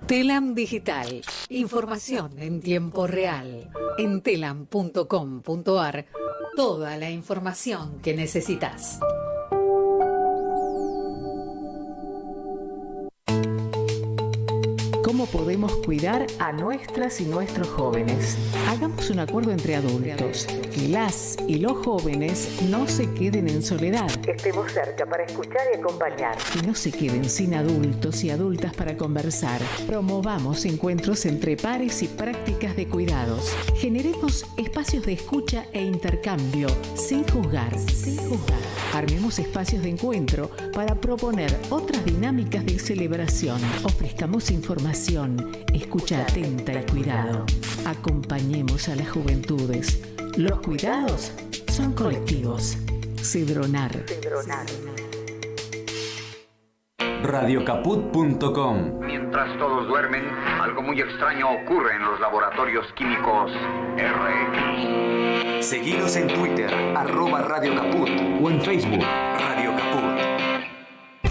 Telam Digital. Información en tiempo real. En telam.com.ar. Toda la información que necesitas. ¿Cómo podemos cuidar a nuestras y nuestros jóvenes? Hagamos un acuerdo entre adultos. Que las y los jóvenes no se queden en soledad. Estemos cerca para escuchar y acompañar. Que no se queden sin adultos y adultas para conversar. Promovamos encuentros entre pares y prácticas de cuidados. Generemos espacios de escucha e intercambio, sin juzgar. Armemos espacios de encuentro para proponer otras dinámicas de celebración. Ofrezcamos información, escucha atenta y cuidado. Acompañemos a las juventudes. Los cuidados son colectivos. Cedronar. Radiocaput.com. Mientras todos duermen, algo muy extraño ocurre en los laboratorios químicos RX. Seguinos en Twitter, @Radio Caput, o en Facebook, Radio Caput.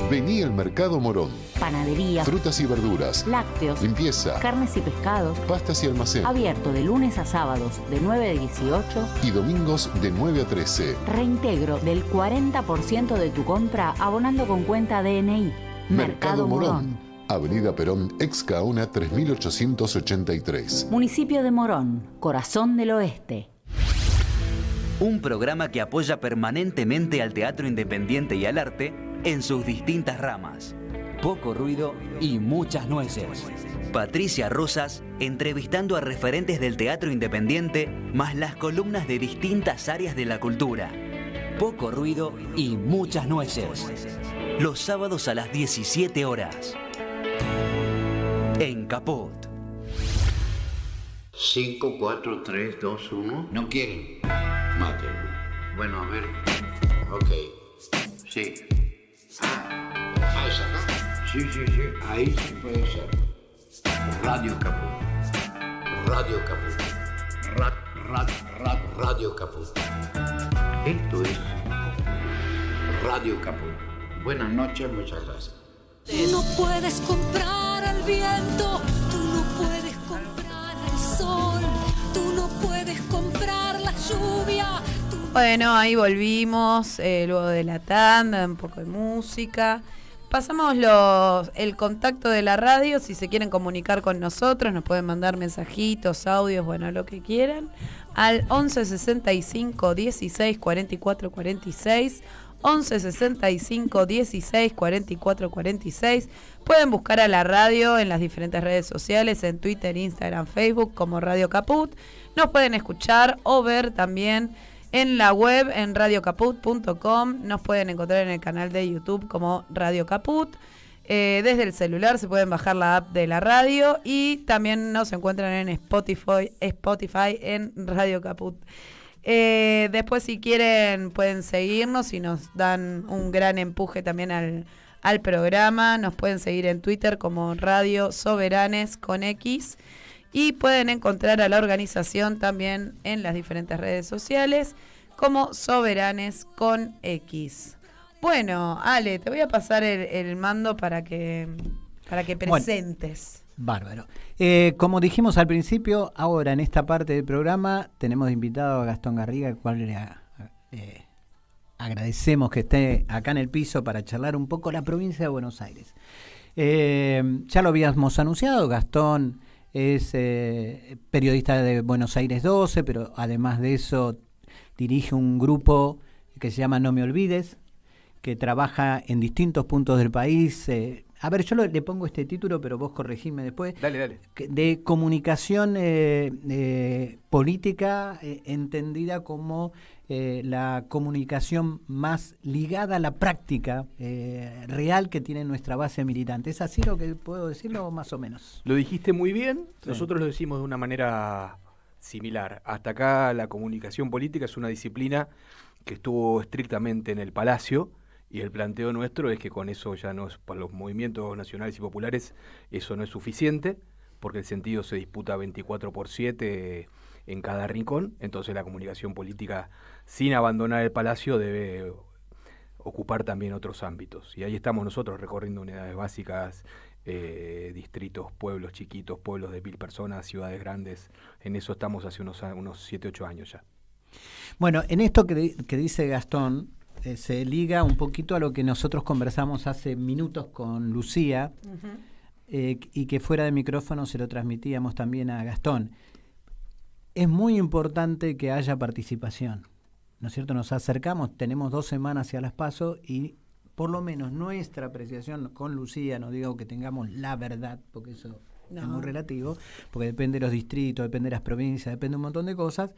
Vení al Mercado Morón. Panadería, Frutas y verduras, lácteos, limpieza, carnes y pescados. pastas y almacén. Abierto de lunes a sábados de 9 a 18. Y domingos de 9 a 13. Reintegro del 40% de tu compra abonando con cuenta DNI. Mercado Morón. Avenida Perón, ex Caona 3883. Municipio de Morón, corazón del oeste. Un programa que apoya permanentemente al teatro independiente y al arte en sus distintas ramas. Poco ruido y muchas nueces. Patricia Rosas entrevistando a referentes del teatro independiente, más las columnas de distintas áreas de la cultura. Poco ruido y muchas nueces. Los sábados a las 17 horas. En Caput. 5, 4, 3, 2, 1. ¿No quieren? Mátenlo. Bueno, a ver. Ok. Sí. ¿Es acá? Sí. Ahí sí puede ser. Radio Caput. Radio Caput. Radio Caput. Esto es Radio Caput. Buenas noches, muchas gracias. Tú no puedes comprar al viento, tú no puedes comprar al sol, tú no puedes comprar la lluvia. Bueno, ahí volvimos, luego de la tanda, un poco de música. Pasamos el contacto de la radio, si se quieren comunicar con nosotros, nos pueden mandar mensajitos, audios, bueno, lo que quieran, al 11 65 16 44 46, 11 65 16 44 46. Pueden buscar a la radio en las diferentes redes sociales, en Twitter, Instagram, Facebook, como Radio Caput. Nos pueden escuchar o ver también en la web, en radiocaput.com. Nos pueden encontrar en el canal de YouTube como Radio Caput. Desde el celular se pueden bajar la app de la radio y también nos encuentran en Spotify en Radio Caput. Después, si quieren, pueden seguirnos y nos dan un gran empuje también al programa. Nos pueden seguir en Twitter como Radio Soberanes con X. Y pueden encontrar a la organización también en las diferentes redes sociales como Soberanes con X. Bueno, Ale, te voy a pasar el mando para que presentes. Bueno, bárbaro. Como dijimos al principio, ahora en esta parte del programa tenemos invitado a Gastón Garriga, al cual le agradecemos que esté acá en el piso para charlar un poco la provincia de Buenos Aires. Ya lo habíamos anunciado, Gastón es periodista de Buenos Aires 12, pero además de eso dirige un grupo que se llama No Me Olvides, que trabaja en distintos puntos del país. A ver, yo le pongo este título, pero vos corregime después. Dale. De comunicación política, entendida como la comunicación más ligada a la práctica real que tiene nuestra base militante. ¿Es así lo que puedo decirlo, más o menos? Lo dijiste muy bien. Sí. Nosotros lo decimos de una manera similar. Hasta acá la comunicación política es una disciplina que estuvo estrictamente en el Palacio. Y el planteo nuestro es que con eso ya no es, para los movimientos nacionales y populares, eso no es suficiente, porque el sentido se disputa 24/7 en cada rincón. Entonces la comunicación política, sin abandonar el Palacio, debe ocupar también otros ámbitos. Y ahí estamos nosotros recorriendo unidades básicas distritos, pueblos chiquitos, pueblos de 1000 personas, ciudades grandes. En eso estamos hace unos 7, 8 años ya. Bueno, en esto que dice Gastón, se liga un poquito a lo que nosotros conversamos hace minutos con Lucía, y que fuera de micrófono se lo transmitíamos también a Gastón. Es muy importante que haya participación, ¿no es cierto? Nos acercamos, tenemos 2 semanas hacia las PASO y por lo menos nuestra apreciación con Lucía, no digo que tengamos la verdad, porque eso es muy relativo, porque depende de los distritos, depende de las provincias, depende de un montón de cosas,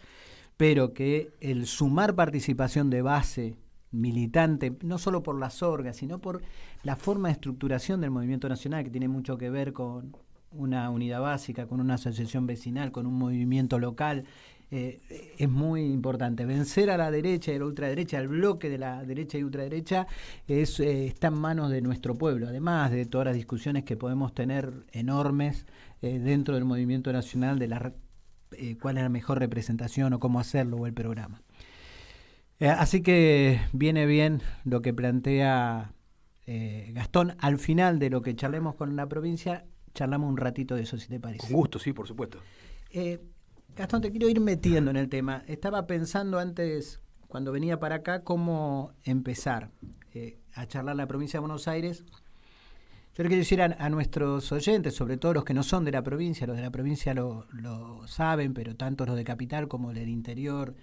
pero que el sumar participación de base militante, no solo por las orgas, sino por la forma de estructuración del movimiento nacional, que tiene mucho que ver con una unidad básica, con una asociación vecinal, con un movimiento local, es muy importante. Vencer a la derecha y a la ultraderecha, al bloque de la derecha y ultraderecha, está en manos de nuestro pueblo, además de todas las discusiones que podemos tener enormes dentro del movimiento nacional de cuál es la mejor representación o cómo hacerlo o el programa. Así que viene bien lo que plantea Gastón. Al final de lo que charlemos con la provincia, charlamos un ratito de eso, si te parece. Con gusto, sí, por supuesto. Gastón, te quiero ir metiendo en el tema. Estaba pensando antes, cuando venía para acá, cómo empezar a charlar la provincia de Buenos Aires. Yo le quiero decir a nuestros oyentes, sobre todo los que no son de la provincia, los de la provincia lo saben, pero tanto los de Capital como del interior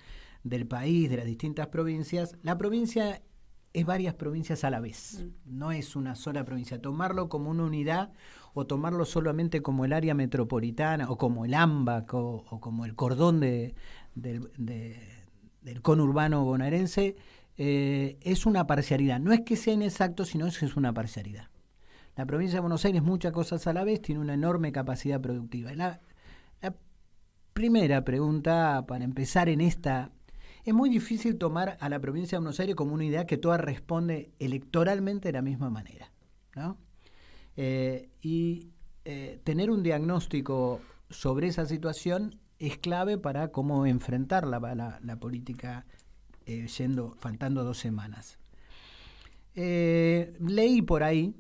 del país, de las distintas provincias, la provincia es varias provincias a la vez, no es una sola provincia. Tomarlo como una unidad o tomarlo solamente como el área metropolitana o como el AMBA o como el cordón del conurbano bonaerense, es una parcialidad. No es que sea inexacto, sino que es una parcialidad. La provincia de Buenos Aires, muchas cosas a la vez, tiene una enorme capacidad productiva. La primera pregunta, para empezar en esta... Es muy difícil tomar a la provincia de Buenos Aires como una idea que toda responde electoralmente de la misma manera, ¿no? Tener un diagnóstico sobre esa es clave para cómo enfrentar la política faltando 2 semanas. Leí por ahí,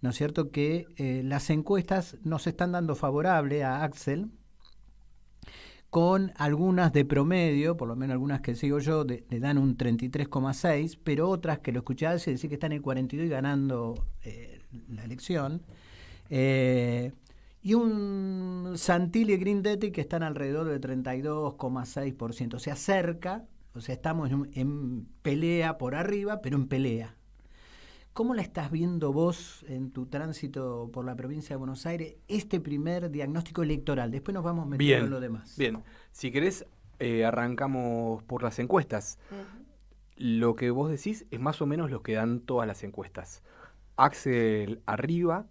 ¿no es cierto?, que las encuestas nos están dando favorable a Axel, con algunas de promedio, por lo menos algunas que sigo yo, le dan un 33,6, pero otras que lo escuché decir que están en el 42 y ganando la elección. Y un Santilli y Grindetti que están alrededor del 32,6%. O sea, cerca, o sea, estamos en pelea por arriba, pero en pelea. ¿Cómo la estás viendo vos en tu tránsito por la provincia de Buenos Aires, este primer diagnóstico electoral? Después nos vamos metiendo en lo demás. Bien, si querés, arrancamos por las encuestas. Lo que vos decís es más o menos lo que dan todas las encuestas. Axel arriba,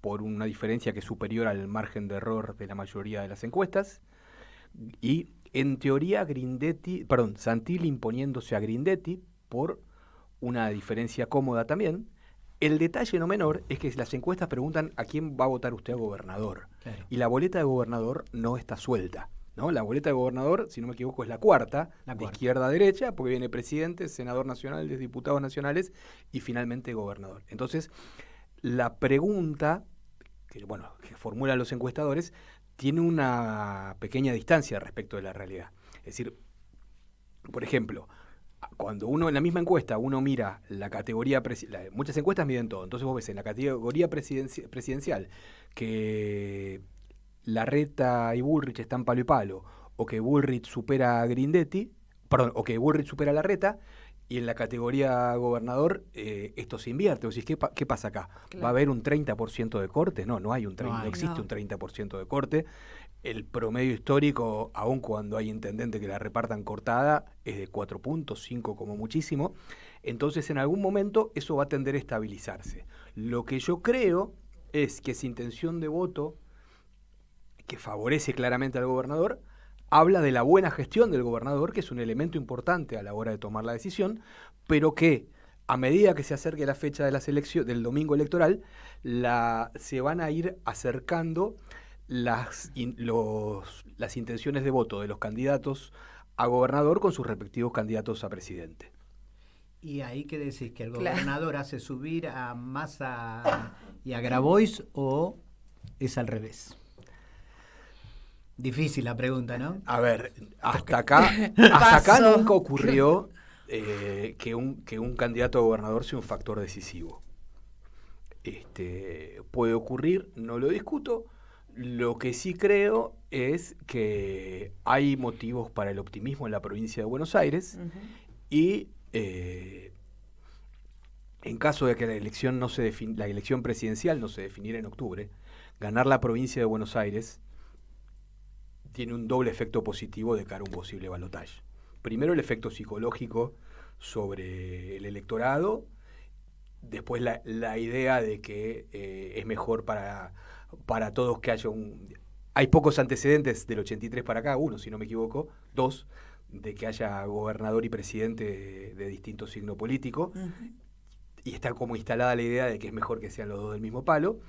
por una diferencia que es superior al margen de error de la mayoría de las encuestas, y en teoría Santilli imponiéndose a Grindetti por una diferencia cómoda también. El detalle no menor es que las encuestas preguntan a quién va a votar usted a gobernador. Claro. Y la boleta de gobernador no está suelta, ¿no? La boleta de gobernador, si no me equivoco, es la cuarta, de izquierda a derecha, porque viene presidente, senador nacional, diputados nacionales y finalmente gobernador. Entonces, la pregunta que formulan los encuestadores tiene una pequeña distancia respecto de la realidad. Es decir, por ejemplo, cuando uno en la misma encuesta uno mira la categoría muchas encuestas miden todo, entonces vos ves en la categoría presidencial que Larreta y Bullrich están palo y palo, o que Bullrich supera a Grindetti, o que Bullrich supera a Larreta, y en la categoría gobernador esto se invierte. O sea, ¿qué pasa acá? Claro. ¿Va a haber un 30% de corte? No hay un 30%, no existe un 30% de corte. El promedio histórico, aun cuando hay intendentes que la repartan cortada, es de 4 puntos, 5 como muchísimo. Entonces, en algún momento eso va a tender a estabilizarse. Lo que yo creo es que esa intención de voto, que favorece claramente al gobernador, habla de la buena gestión del gobernador, que es un elemento importante a la hora de tomar la decisión, pero que a medida que se acerque la fecha de las elecciones, del domingo electoral, se van a ir acercando las intenciones de voto de los candidatos a gobernador con sus respectivos candidatos a presidente. Y ahí que decís que el gobernador hace subir a Massa ¿Y a Grabois o es al revés? Difícil la pregunta, ¿no? A ver, hasta acá nunca ocurrió que un candidato a gobernador sea un factor decisivo. Puede ocurrir, no lo discuto. Lo que sí creo es que hay motivos para el optimismo en la provincia de Buenos Aires y en caso de que la elección presidencial no se definiera en octubre, ganar la provincia de Buenos Aires tiene un doble efecto positivo de cara a un posible balotaje. Primero, el efecto psicológico sobre el electorado. Después, la idea de que es mejor para todos que haya Hay pocos antecedentes del 83 para acá, uno, si no me equivoco, dos, de que haya gobernador y presidente de distinto signo político. Y está como instalada la idea de que es mejor que sean los dos del mismo palo.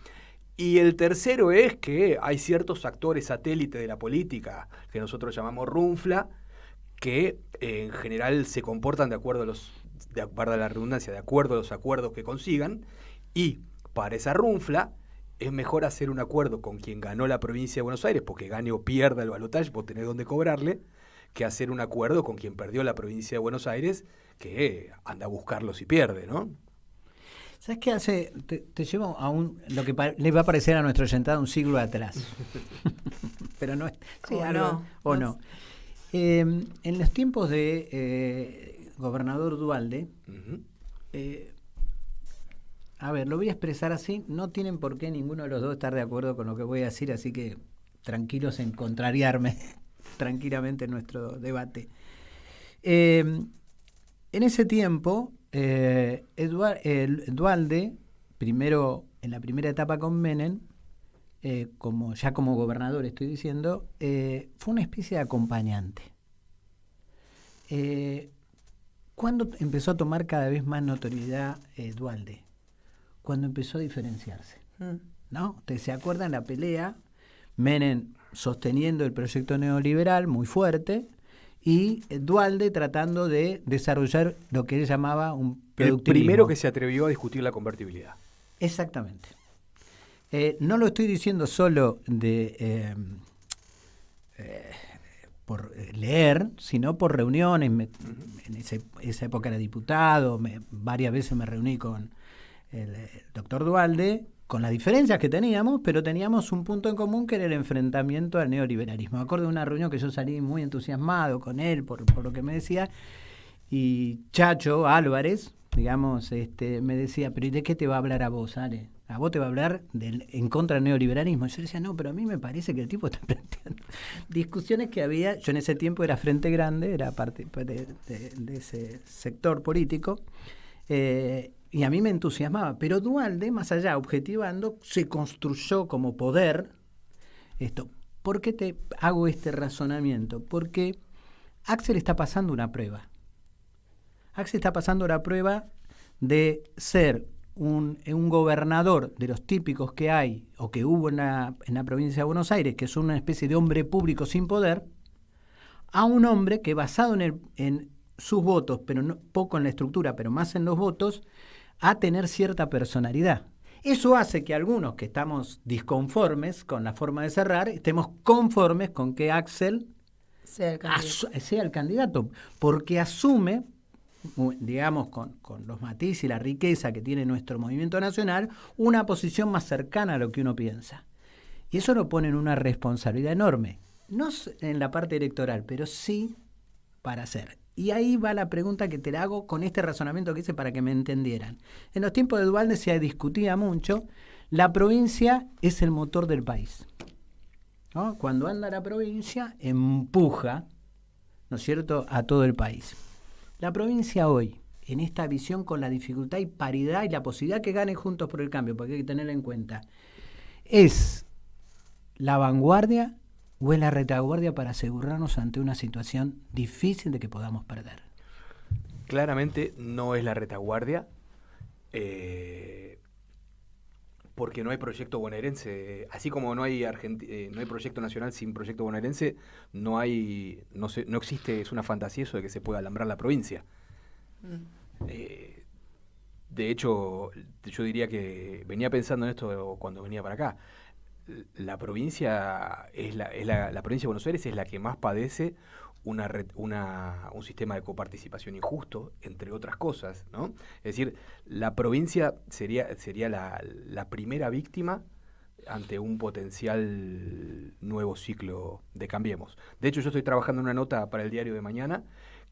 Y el tercero es que hay ciertos actores satélites de la política, que nosotros llamamos runfla, que en general se comportan de acuerdo a los acuerdos que consigan, y para esa runfla es mejor hacer un acuerdo con quien ganó la provincia de Buenos Aires, porque gane o pierda el balotaje, vos tenés dónde cobrarle, que hacer un acuerdo con quien perdió la provincia de Buenos Aires, que anda a buscarlo si pierde, ¿no? ¿Sabes qué hace? Te llevo a lo que le va a parecer a nuestro oyentado un siglo atrás. Pero no es. Sí, algo, o no. En los tiempos de gobernador Duhalde, a ver, lo voy a expresar así, no tienen por qué ninguno de los dos estar de acuerdo con lo que voy a decir, así que tranquilos en contrariarme tranquilamente en nuestro debate. En ese tiempo, Duhalde, primero en la primera etapa con Menem, como gobernador estoy diciendo, fue una especie de acompañante. ¿Cuándo empezó a tomar cada vez más notoriedad Duhalde? Cuando empezó a diferenciarse, ¿no? ¿Ustedes se acuerdan la pelea? Menem sosteniendo el proyecto neoliberal muy fuerte y Duhalde tratando de desarrollar lo que él llamaba un productivismo. El primero que se atrevió a discutir la convertibilidad. Exactamente. No lo estoy diciendo solo por leer, sino por reuniones. En esa época era diputado, varias veces me reuní con el doctor Duhalde, con las diferencias que teníamos, pero teníamos un punto en común que era el enfrentamiento al neoliberalismo. Me acuerdo de una reunión que yo salí muy entusiasmado con él por lo que me decía, y Chacho Álvarez, digamos, me decía, pero ¿y de qué te va a hablar a vos, Ale? A vos te va a hablar en contra del neoliberalismo. Yo decía, no, pero a mí me parece que el tipo está planteando discusiones que había. Yo en ese tiempo era Frente Grande, era parte de ese sector político, y a mí me entusiasmaba. Pero Duhalde, más allá, objetivando, se construyó como poder esto. ¿Por qué te hago este razonamiento? Porque Axel está pasando una prueba. Axel está pasando la prueba de ser un gobernador de los típicos que hay o que hubo en la provincia de Buenos Aires, que es una especie de hombre público sin poder, a un hombre que basado en sus votos, pero no, poco en la estructura, pero más en los votos, a tener cierta personalidad. Eso hace que algunos que estamos disconformes con la forma de cerrar, estemos conformes con que Axel sea el candidato, porque asume, digamos, con los matices y la riqueza que tiene nuestro movimiento nacional, una posición más cercana a lo que uno piensa. Y eso lo pone en una responsabilidad enorme, no en la parte electoral, pero sí para hacer. Y ahí va la pregunta que te la hago con este razonamiento que hice para que me entendieran. En los tiempos de Duhalde se discutía mucho, la provincia es el motor del país, ¿no? Cuando anda la provincia, empuja, ¿no es cierto?, a todo el país. La provincia hoy, en esta visión con la dificultad y paridad y la posibilidad que gane Juntos por el Cambio, porque hay que tenerla en cuenta, ¿es la vanguardia o es la retaguardia para asegurarnos ante una situación difícil de que podamos perder? Claramente no es la retaguardia, porque no hay proyecto bonaerense, así como no hay no hay proyecto nacional sin proyecto bonaerense, no existe, es una fantasía eso de que se pueda alambrar la provincia. De hecho, yo diría que venía pensando en esto cuando venía para acá. La provincia la provincia de Buenos Aires es la que más padece un sistema de coparticipación injusto, entre otras cosas, ¿no? Es decir, la provincia sería la primera víctima ante un potencial nuevo ciclo de Cambiemos. De hecho, yo estoy trabajando en una nota para el diario de mañana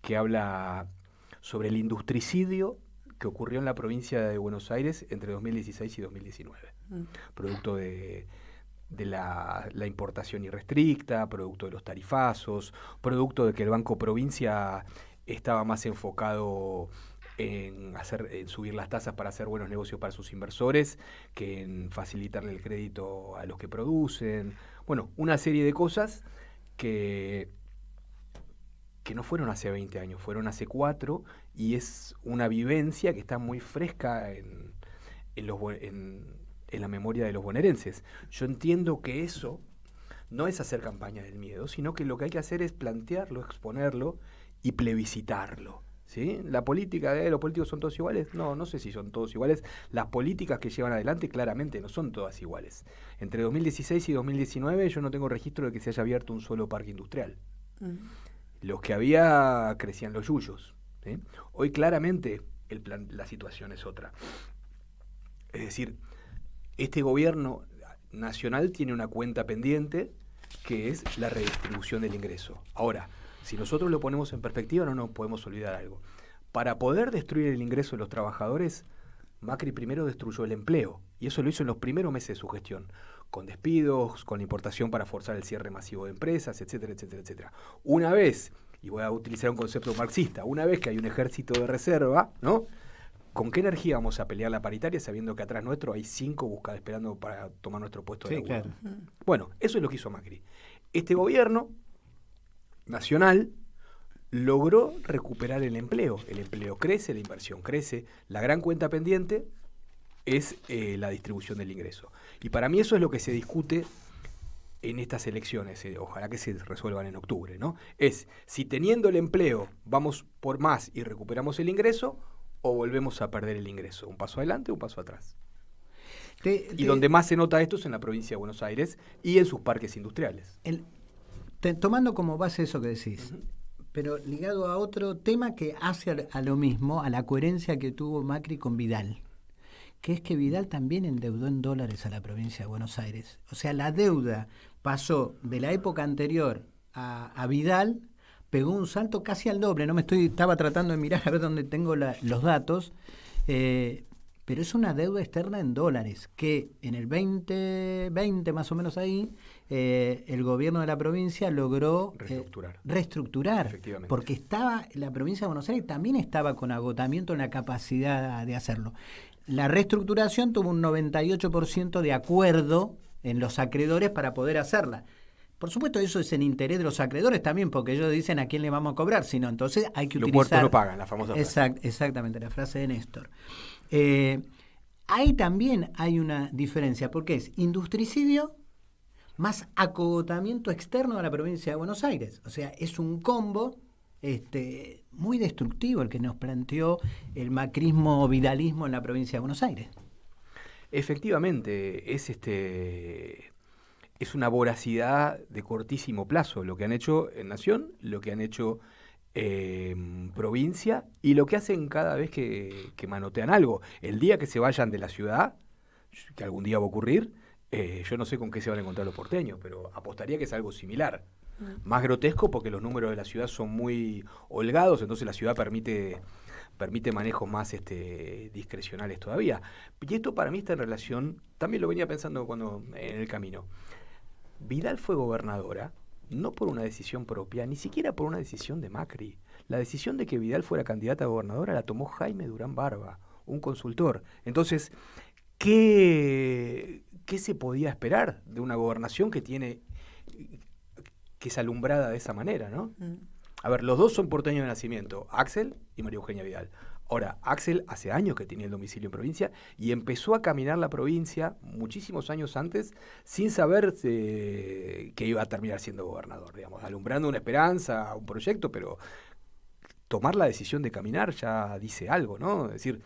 que habla sobre el industricidio que ocurrió en la provincia de Buenos Aires entre 2016 y 2019, producto de la importación irrestricta, producto de los tarifazos, producto de que el Banco Provincia estaba más enfocado en subir las tasas para hacer buenos negocios para sus inversores que en facilitarle el crédito a los que producen. Bueno, una serie de cosas que no fueron hace 20 años, fueron hace 4, y es una vivencia que está muy fresca en la memoria de los bonaerenses. Yo entiendo que eso no es hacer campaña del miedo, sino que lo que hay que hacer es plantearlo, exponerlo y plebiscitarlo, ¿sí? La política los políticos son todos iguales. No sé si son todos iguales. Las políticas que llevan adelante claramente no son todas iguales. Entre 2016 y 2019 yo no tengo registro de que se haya abierto un solo parque industrial. Los que había crecían los yuyos, ¿sí? Hoy claramente la situación es otra. Es decir, este gobierno nacional tiene una cuenta pendiente que es la redistribución del ingreso. Ahora, si nosotros lo ponemos en perspectiva, no nos podemos olvidar algo. Para poder destruir el ingreso de los trabajadores, Macri primero destruyó el empleo, y eso lo hizo en los primeros meses de su gestión, con despidos, con la importación para forzar el cierre masivo de empresas, etcétera, etcétera, etcétera. Una vez, y voy a utilizar un concepto marxista, una vez que hay un ejército de reserva, ¿no? ¿Con qué energía vamos a pelear la paritaria sabiendo que atrás nuestro hay 5 esperando para tomar nuestro puesto de laburo? Claro. Bueno, eso es lo que hizo Macri. Este gobierno nacional logró recuperar el empleo. El empleo crece, la inversión crece. La gran cuenta pendiente es la distribución del ingreso. Y para mí eso es lo que se discute en estas elecciones, ojalá que se resuelvan en octubre, ¿no? Es si teniendo el empleo vamos por más y recuperamos el ingreso, o volvemos a perder el ingreso. Un paso adelante, un paso atrás. Y donde más se nota esto es en la provincia de Buenos Aires y en sus parques industriales. Tomando como base eso que decís, pero ligado a otro tema que hace a lo mismo, a la coherencia que tuvo Macri con Vidal, que es que Vidal también endeudó en dólares a la provincia de Buenos Aires. O sea, la deuda pasó de la época anterior a Vidal, pegó un salto casi al doble. Estaba tratando de mirar a ver dónde tengo los datos, pero es una deuda externa en dólares que en el 2020 más o menos ahí el gobierno de la provincia logró reestructurar, porque la provincia de Buenos Aires también estaba con agotamiento en la capacidad de hacerlo. La reestructuración tuvo un 98% de acuerdo en los acreedores para poder hacerla. Por supuesto, eso es en interés de los acreedores también, porque ellos dicen a quién le vamos a cobrar, sino entonces hay que utilizar... Los muertos no pagan, la famosa frase. Exactamente, la frase de Néstor. Ahí también hay una diferencia, porque es industricidio más acogotamiento externo a la provincia de Buenos Aires. O sea, es un combo muy destructivo el que nos planteó el macrismo-vidalismo en la provincia de Buenos Aires. Efectivamente, es una voracidad de cortísimo plazo lo que han hecho en Nación, lo que han hecho en provincia y lo que hacen cada vez que manotean algo. El día que se vayan de la ciudad, que algún día va a ocurrir, yo no sé con qué se van a encontrar los porteños, pero apostaría que es algo similar. Más grotesco porque los números de la ciudad son muy holgados, entonces la ciudad permite manejos más discrecionales todavía. Y esto para mí está en relación, también lo venía pensando en el camino. Vidal fue gobernadora no por una decisión propia, ni siquiera por una decisión de Macri. La decisión de que Vidal fuera candidata a gobernadora la tomó Jaime Durán Barba, un consultor. Entonces, ¿qué se podía esperar de una gobernación que es alumbrada de esa manera, ¿no? A ver, los dos son porteños de nacimiento, Axel y María Eugenia Vidal. Ahora, Axel hace años que tenía el domicilio en provincia y empezó a caminar la provincia muchísimos años antes sin saber que iba a terminar siendo gobernador, digamos, alumbrando una esperanza, un proyecto, pero tomar la decisión de caminar ya dice algo, ¿no? Es decir,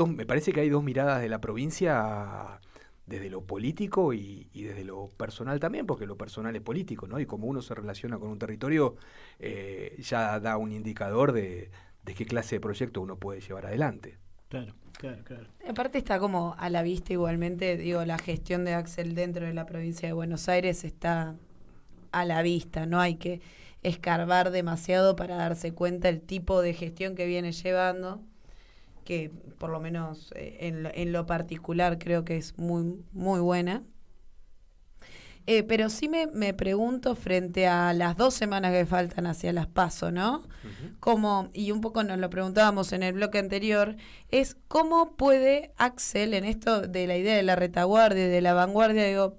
me parece que hay dos miradas de la provincia desde lo político y desde lo personal también, porque lo personal es político, ¿no? Y como uno se relaciona con un territorio, ya da un indicador de qué clase de proyecto uno puede llevar adelante. Claro. Aparte está como a la vista igualmente, digo, la gestión de Axel dentro de la provincia de Buenos Aires está a la vista, no hay que escarbar demasiado para darse cuenta el tipo de gestión que viene llevando, que por lo menos en lo particular creo que es muy, muy buena. Pero sí me pregunto frente a las 2 semanas que faltan hacia las PASO, ¿no? Como, y un poco nos lo preguntábamos en el bloque anterior, es cómo puede Axel, en esto de la idea de la retaguardia y de la vanguardia, digo,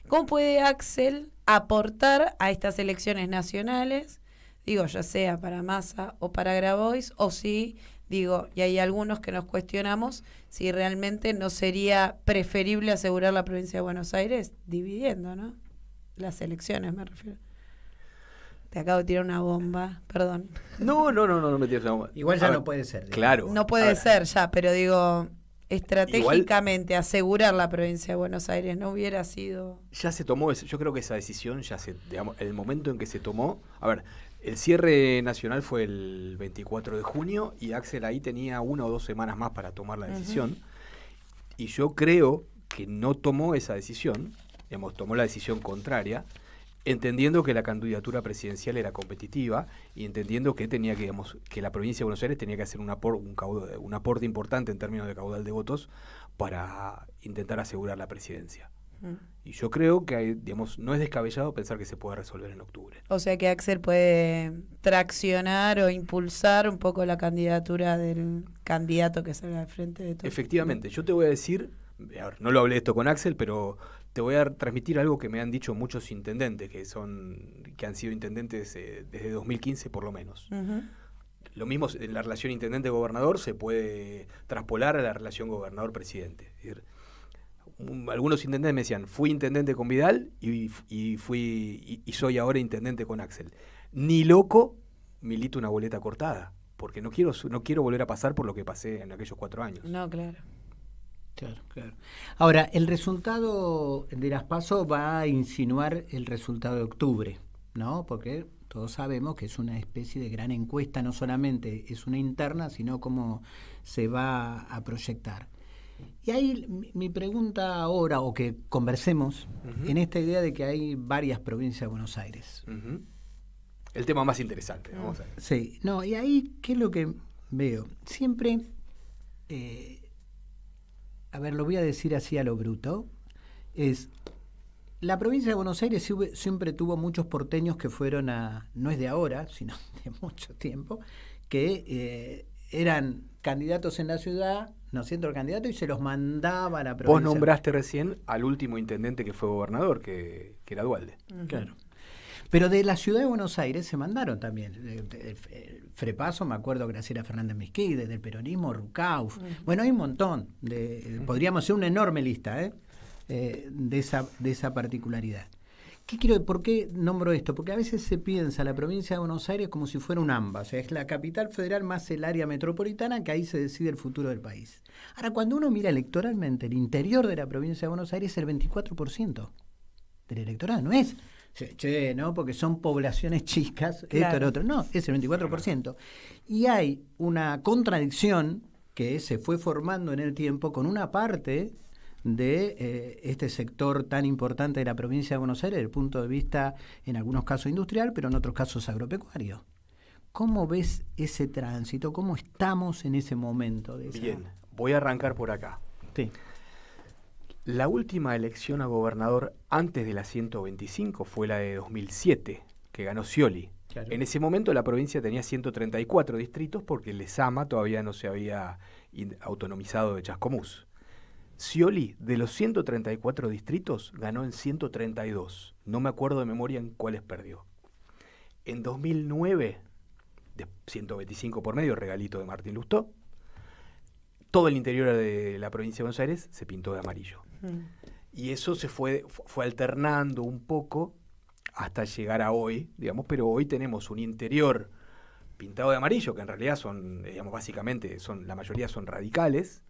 ¿cómo puede Axel aportar a estas elecciones nacionales? Digo, ya sea para Massa o para Grabois, o si, digo, y hay algunos que nos cuestionamos si realmente no sería preferible asegurar la provincia de Buenos Aires dividiendo, ¿no? Las elecciones, me refiero. Te acabo de tirar una bomba, perdón. No me tiras una bomba. Igual ya no puede ser. Digamos. Claro. No puede ser ya, pero digo, estratégicamente asegurar la provincia de Buenos Aires no hubiera sido... Ya se tomó, yo creo que esa decisión, digamos, el momento en que se tomó... A ver, el cierre nacional fue el 24 de junio y Axel ahí tenía 1 o 2 semanas más para tomar la decisión. Y yo creo que no tomó esa decisión, digamos, tomó la decisión contraria, entendiendo que la candidatura presidencial era competitiva y entendiendo que tenía que, digamos, que la provincia de Buenos Aires tenía que hacer un aporte importante en términos de caudal de votos para intentar asegurar la presidencia. Y yo creo que digamos, no es descabellado pensar que se puede resolver en octubre. O sea que Axel puede traccionar o impulsar un poco la candidatura del candidato que salga al frente de todo. Efectivamente, yo te voy a decir, a ver, no lo hablé esto con Axel, pero te voy a transmitir algo que me han dicho muchos intendentes que han sido intendentes desde 2015 por lo menos. Lo mismo en la relación intendente-gobernador se puede traspolar a la relación gobernador-presidente. Es decir, algunos intendentes me decían, fui intendente con Vidal y soy ahora intendente con Axel. Ni loco milito una boleta cortada, porque no quiero volver a pasar por lo que pasé en aquellos 4 años. No, claro. Claro. Ahora, el resultado de las PASO va a insinuar el resultado de octubre, ¿no? Porque todos sabemos que es una especie de gran encuesta, no solamente es una interna, sino cómo se va a proyectar. Y ahí mi pregunta ahora, o que conversemos, en esta idea de que hay varias provincias de Buenos Aires. El tema más interesante, vamos a ver. Sí, no, y ahí, ¿qué es lo que veo? Siempre, a ver, lo voy a decir así a lo bruto, es, la provincia de Buenos Aires siempre tuvo muchos porteños que fueron no es de ahora, sino de mucho tiempo, que eran candidatos en la ciudad, no siendo el candidato, y se los mandaba a la provincia. Vos nombraste recién al último intendente que fue gobernador, que era Duhalde. Claro. Pero de la ciudad de Buenos Aires se mandaron también. El Frepaso, me acuerdo, Graciela Fernández Misquí, desde el peronismo, Rucauf. Bueno, hay un montón. Podríamos hacer una enorme lista de esa particularidad. ¿Por qué nombro esto? Porque a veces se piensa la provincia de Buenos Aires como si fuera un AMBA, o sea, es la capital federal más el área metropolitana, que ahí se decide el futuro del país. Ahora, cuando uno mira electoralmente el interior de la provincia de Buenos Aires, es el 24% del electorado, no es, no, porque son poblaciones chicas, claro, esto, lo otro, no, es el 24%. Y hay una contradicción que se fue formando en el tiempo con una parte de este sector tan importante de la provincia de Buenos Aires desde el punto de vista, en algunos casos industrial, pero en otros casos agropecuario. ¿Cómo ves ese tránsito? ¿Cómo estamos en ese momento? Bien, voy a arrancar por acá. Sí. La última elección a gobernador antes de la 125 fue la de 2007, que ganó Scioli. Claro. En ese momento la provincia tenía 134 distritos porque Lezama todavía no se había autonomizado de Chascomús. Scioli, de los 134 distritos, ganó en 132. No me acuerdo de memoria en cuáles perdió. En 2009, de 125 por medio, regalito de Martín Lustó, todo el interior de la provincia de Buenos Aires se pintó de amarillo. Y eso se fue alternando un poco hasta llegar a hoy, digamos, pero hoy tenemos un interior pintado de amarillo, que en realidad son, digamos, básicamente, la mayoría son radicales,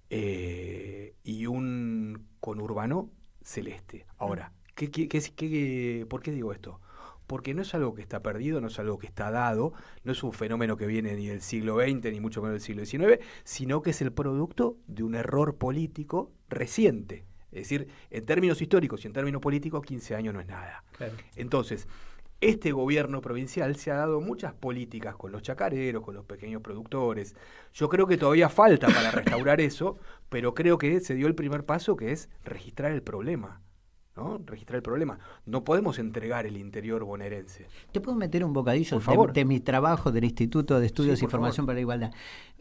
y un conurbano celeste. Ahora, ¿por qué digo esto? Porque no es algo que está perdido, no es algo que está dado, no es un fenómeno que viene ni del siglo XX, ni mucho menos del siglo XIX, sino que es el producto de un error político reciente. Es decir, en términos históricos y en términos políticos, 15 años no es nada. Claro. Entonces, este gobierno provincial se ha dado muchas políticas con los chacareros, con los pequeños productores. Yo creo que todavía falta para restaurar eso, pero creo que se dio el primer paso, que es registrar el problema. ¿No? Registrar el problema. No podemos entregar el interior bonaerense. ¿Te puedo meter un bocadillo de mi trabajo del Instituto de Estudios y Formación para la Igualdad?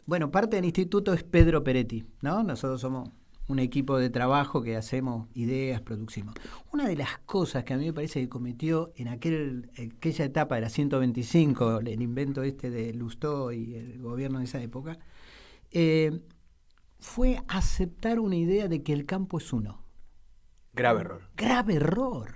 Bueno, parte del instituto es Pedro Peretti, ¿no? Nosotros somos un equipo de trabajo que hacemos ideas, producimos. Una de las cosas que a mí me parece que cometió en aquella etapa de la 125, el invento de Lustó y el gobierno de esa época, fue aceptar una idea de que el campo es uno. Grave error. Grave error.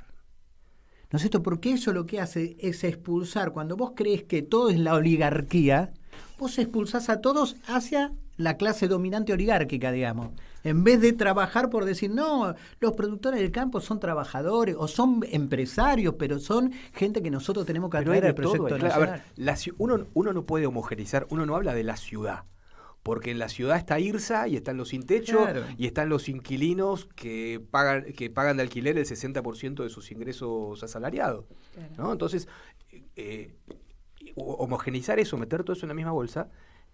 ¿No es esto? Porque eso lo que hace es expulsar. Cuando vos crees que todo es la oligarquía, vos expulsás a todos hacia la clase dominante oligárquica, digamos. En vez de trabajar por decir, no, los productores del campo son trabajadores o son empresarios, pero son gente que nosotros tenemos que atraer al proyecto nacional. A ver, uno no puede homogeneizar, uno no habla de la ciudad. Porque en la ciudad está IRSA y están los sin techo, claro, y están los inquilinos que pagan de alquiler el 60% de sus ingresos asalariados. Claro. ¿No? Entonces, homogeneizar eso, meter todo eso en la misma bolsa,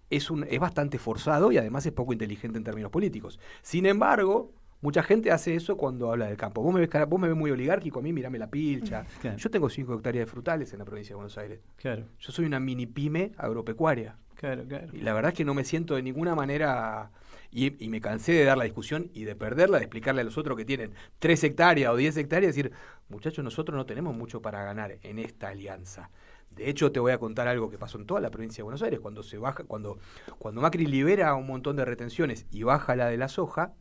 es bastante forzado y además es poco inteligente en términos políticos. Sin embargo, mucha gente hace eso cuando habla del campo. Vos me ves muy oligárquico, a mí mirame la pilcha. Claro. Yo tengo 5 hectáreas de frutales en la provincia de Buenos Aires. Claro. Yo soy una mini pyme agropecuaria. Claro. Y la verdad es que no me siento de ninguna manera, y me cansé de dar la discusión y de perderla, de explicarle a los otros que tienen 3 hectáreas o 10 hectáreas, decir, muchachos, nosotros no tenemos mucho para ganar en esta alianza. De hecho, te voy a contar algo que pasó en toda la provincia de Buenos Aires. Cuando Macri libera un montón de retenciones y baja la de la soja,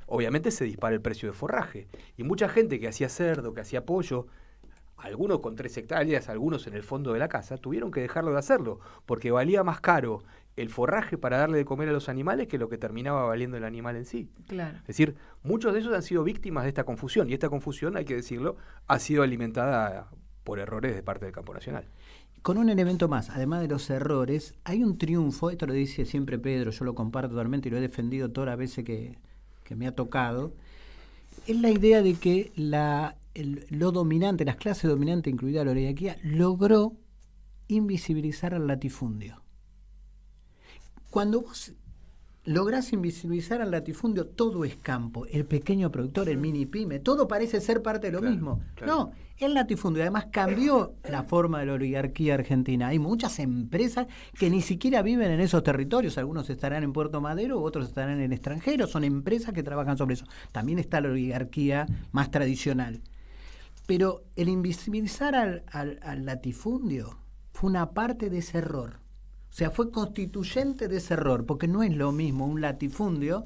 obviamente se dispara el precio de forraje. Y mucha gente que hacía cerdo, que hacía pollo, algunos con 3 hectáreas, algunos en el fondo de la casa, tuvieron que dejarlo de hacerlo, porque valía más caro el forraje para darle de comer a los animales que lo que terminaba valiendo el animal en sí. Claro. Es decir, muchos de esos han sido víctimas de esta confusión, y esta confusión, hay que decirlo, ha sido alimentada por errores de parte del campo nacional. Con un elemento más, además de los errores, hay un triunfo, esto lo dice siempre Pedro, yo lo comparto totalmente y lo he defendido todas las veces que me ha tocado, es la idea de que lo dominante, las clases dominantes, incluida la oligarquía, logró invisibilizar al latifundio. Cuando vos lográs invisibilizar al latifundio, todo es campo, el pequeño productor, el mini pyme, todo parece ser parte de lo mismo. Claro. No, el latifundio además cambió la forma de la oligarquía argentina. Hay muchas empresas que ni siquiera viven en esos territorios, algunos estarán en Puerto Madero, otros estarán en el extranjero, son empresas que trabajan sobre eso. También está la oligarquía más tradicional. Pero el invisibilizar al latifundio fue una parte de ese error. O sea, fue constituyente de ese error, porque no es lo mismo un latifundio,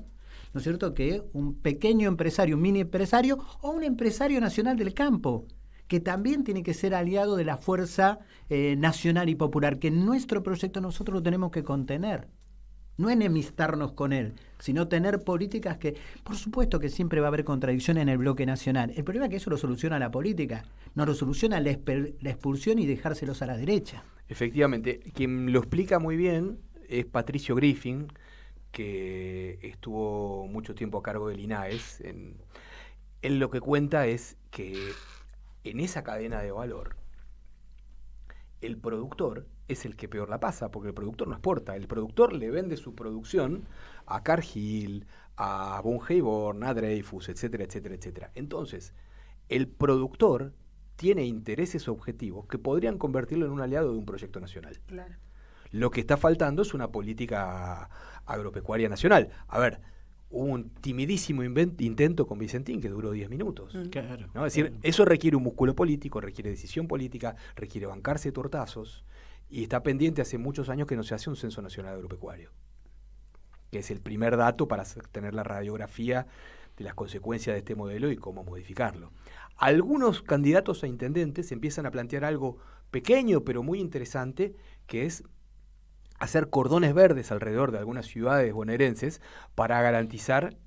¿no es cierto?, que un pequeño empresario, un mini empresario o un empresario nacional del campo, que también tiene que ser aliado de la fuerza nacional y popular, que en nuestro proyecto nosotros lo tenemos que contener. No enemistarnos con él, sino tener políticas que, por supuesto que siempre va a haber contradicciones en el bloque nacional. El problema es que eso lo soluciona la política, no lo soluciona la expulsión y dejárselos a la derecha. Efectivamente, quien lo explica muy bien es Patricio Griffin, que estuvo mucho tiempo a cargo del INAES. Él lo que cuenta es que en esa cadena de valor, el productor es el que peor la pasa, porque el productor no exporta. El productor le vende su producción a Cargill, a Bungeborn, a Dreyfus, etcétera, etcétera, etcétera. Entonces, el productor tiene intereses objetivos que podrían convertirlo en un aliado de un proyecto nacional. Claro. Lo que está faltando es una política agropecuaria nacional. A ver, hubo un timidísimo intento con Vicentín que duró 10 minutos. Claro. ¿No? Es decir, eso requiere un músculo político, requiere decisión política, requiere bancarse tortazos, y está pendiente hace muchos años que no se hace un censo nacional agropecuario, que es el primer dato para tener la radiografía las consecuencias de este modelo y cómo modificarlo. Algunos candidatos a intendentes empiezan a plantear algo pequeño pero muy interesante, que es hacer cordones verdes alrededor de algunas ciudades bonaerenses para garantizar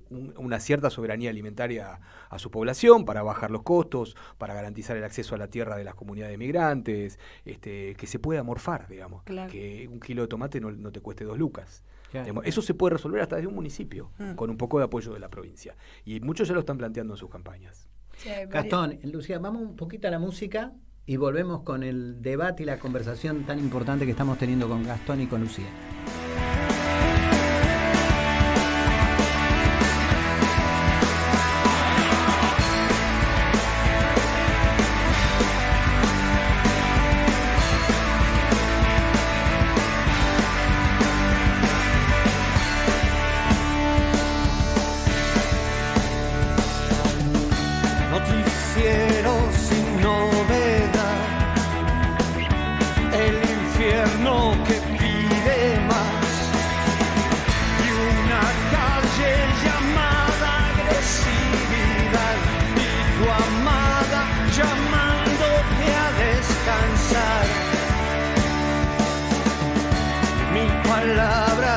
una cierta soberanía alimentaria a su población, para bajar los costos, para garantizar el acceso a la tierra de las comunidades migrantes, que se pueda morfar, digamos, claro. Que un kilo de tomate no te cueste 2 lucas. Claro. Eso se puede resolver hasta desde un municipio, con un poco de apoyo de la provincia. Y muchos ya lo están planteando en sus campañas. Sí, Gastón, Lucía, vamos un poquito a la música y volvemos con el debate y la conversación tan importante que estamos teniendo con Gastón y con Lucía.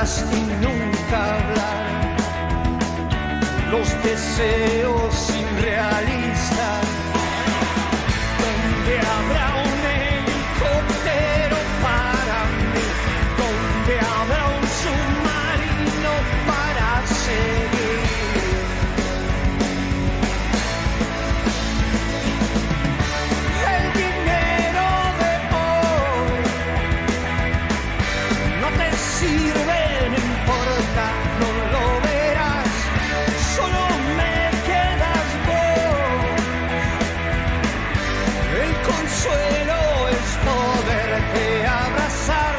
Y nunca hablar, los deseos irrealistas, donde habrá un helicóptero para mí, donde habrá un submarino para seguir. El dinero de hoy no te sirve. No lo verás, solo me quedas vos. El consuelo es poderte abrazar.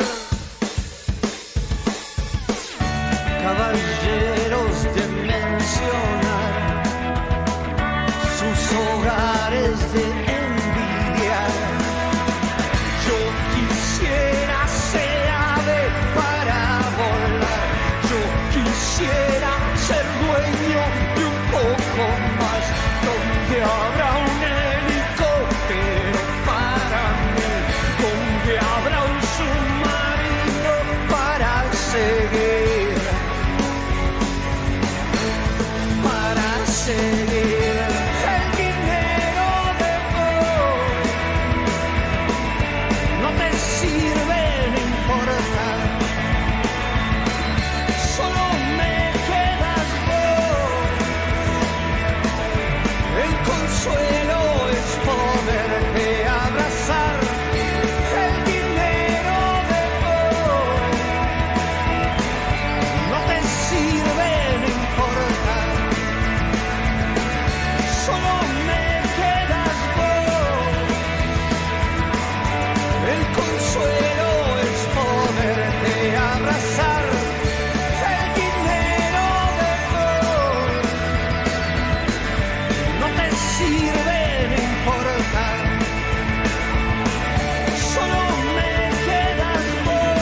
Caballeros de mencionar sus hogares de envidiar. Yo quisiera ser ave para volar. Quisiera ser dueño de un poco más, donde habrá un helicóptero para mí, donde habrá un submarino para seguir, para seguir. El dinero de hoy no te sirve, no importa. Consuelo es poderte abrazar. El dinero de hoy no te sirve, no importa. Solo me quedas vos. El consuelo es poderte abrazar. El dinero de hoy no te sirve, no importa. Solo me quedas vos.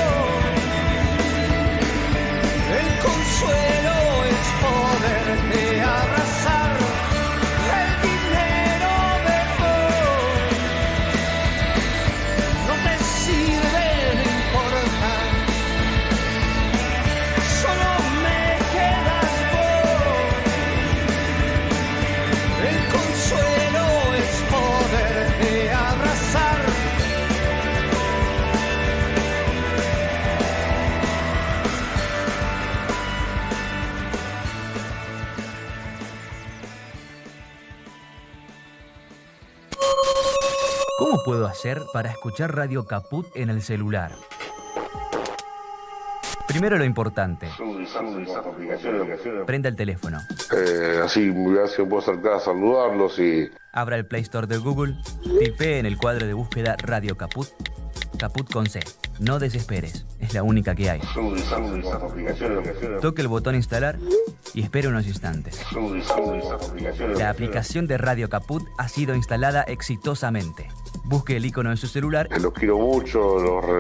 El consuelo es poderte abrazar. El dinero de hoy no te sirve, no importa. Solo me quedas vos. El consuelo es poderte abrazar. ¿Cómo puedo hacer para escuchar Radio Caput en el celular? Primero lo importante. Prenda el teléfono. Así me puedo acercar a saludarlos y... Abra el Play Store de Google, tipee en el cuadro de búsqueda Radio Caput, Caput con C. No desesperes, es la única que hay. Toque el botón instalar y espere unos instantes. La aplicación de Radio Caput ha sido instalada exitosamente. busque el icono de su celular. Los quiero mucho,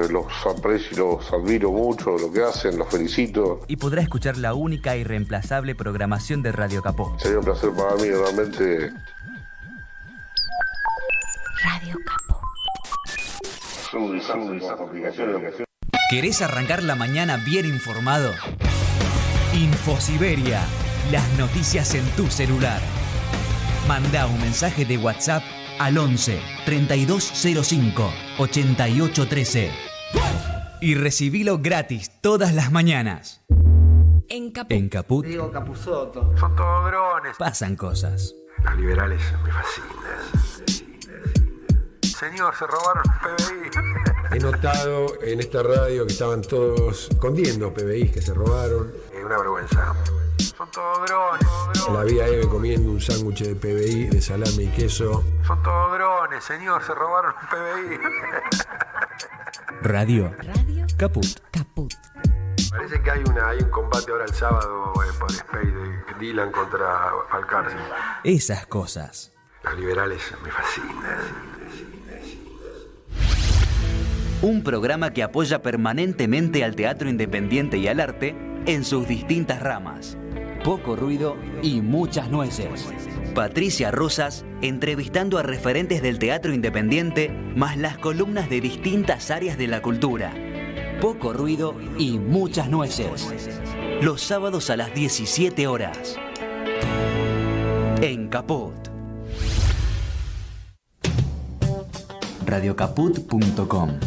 los aprecio y los admiro mucho, lo que hacen, los felicito. Y podrá escuchar la única e irreemplazable programación de Radio Capó. Sería un placer para mí, realmente. Radio Capó. ¿Querés arrancar la mañana bien informado? Infosiberia, las noticias en tu celular. Manda un mensaje de WhatsApp al 11 3205 8813 y recibilo gratis todas las mañanas. En Caput. Diego Capusotto. Son todos drones. Pasan cosas. Los liberales me fascinan. Señor, se robaron PBI. He notado en esta radio que estaban todos escondiendo PBI que se robaron. Es una vergüenza. Son todos drones. La vi a Eve comiendo un sándwich de PBI, de salame y queso. Son todos drones, señor, se robaron PBI. Radio Caput. Parece que hay un combate ahora el sábado por Space de Dylan contra Alcárcel. Esas cosas. Los liberales me fascinan. Un programa que apoya permanentemente al teatro independiente y al arte en sus distintas ramas. Poco ruido y muchas nueces. Patricia Rosas entrevistando a referentes del teatro independiente, más las columnas de distintas áreas de la cultura. Poco ruido y muchas nueces. Los sábados a las 17 horas. En Caput. Radiocaput.com.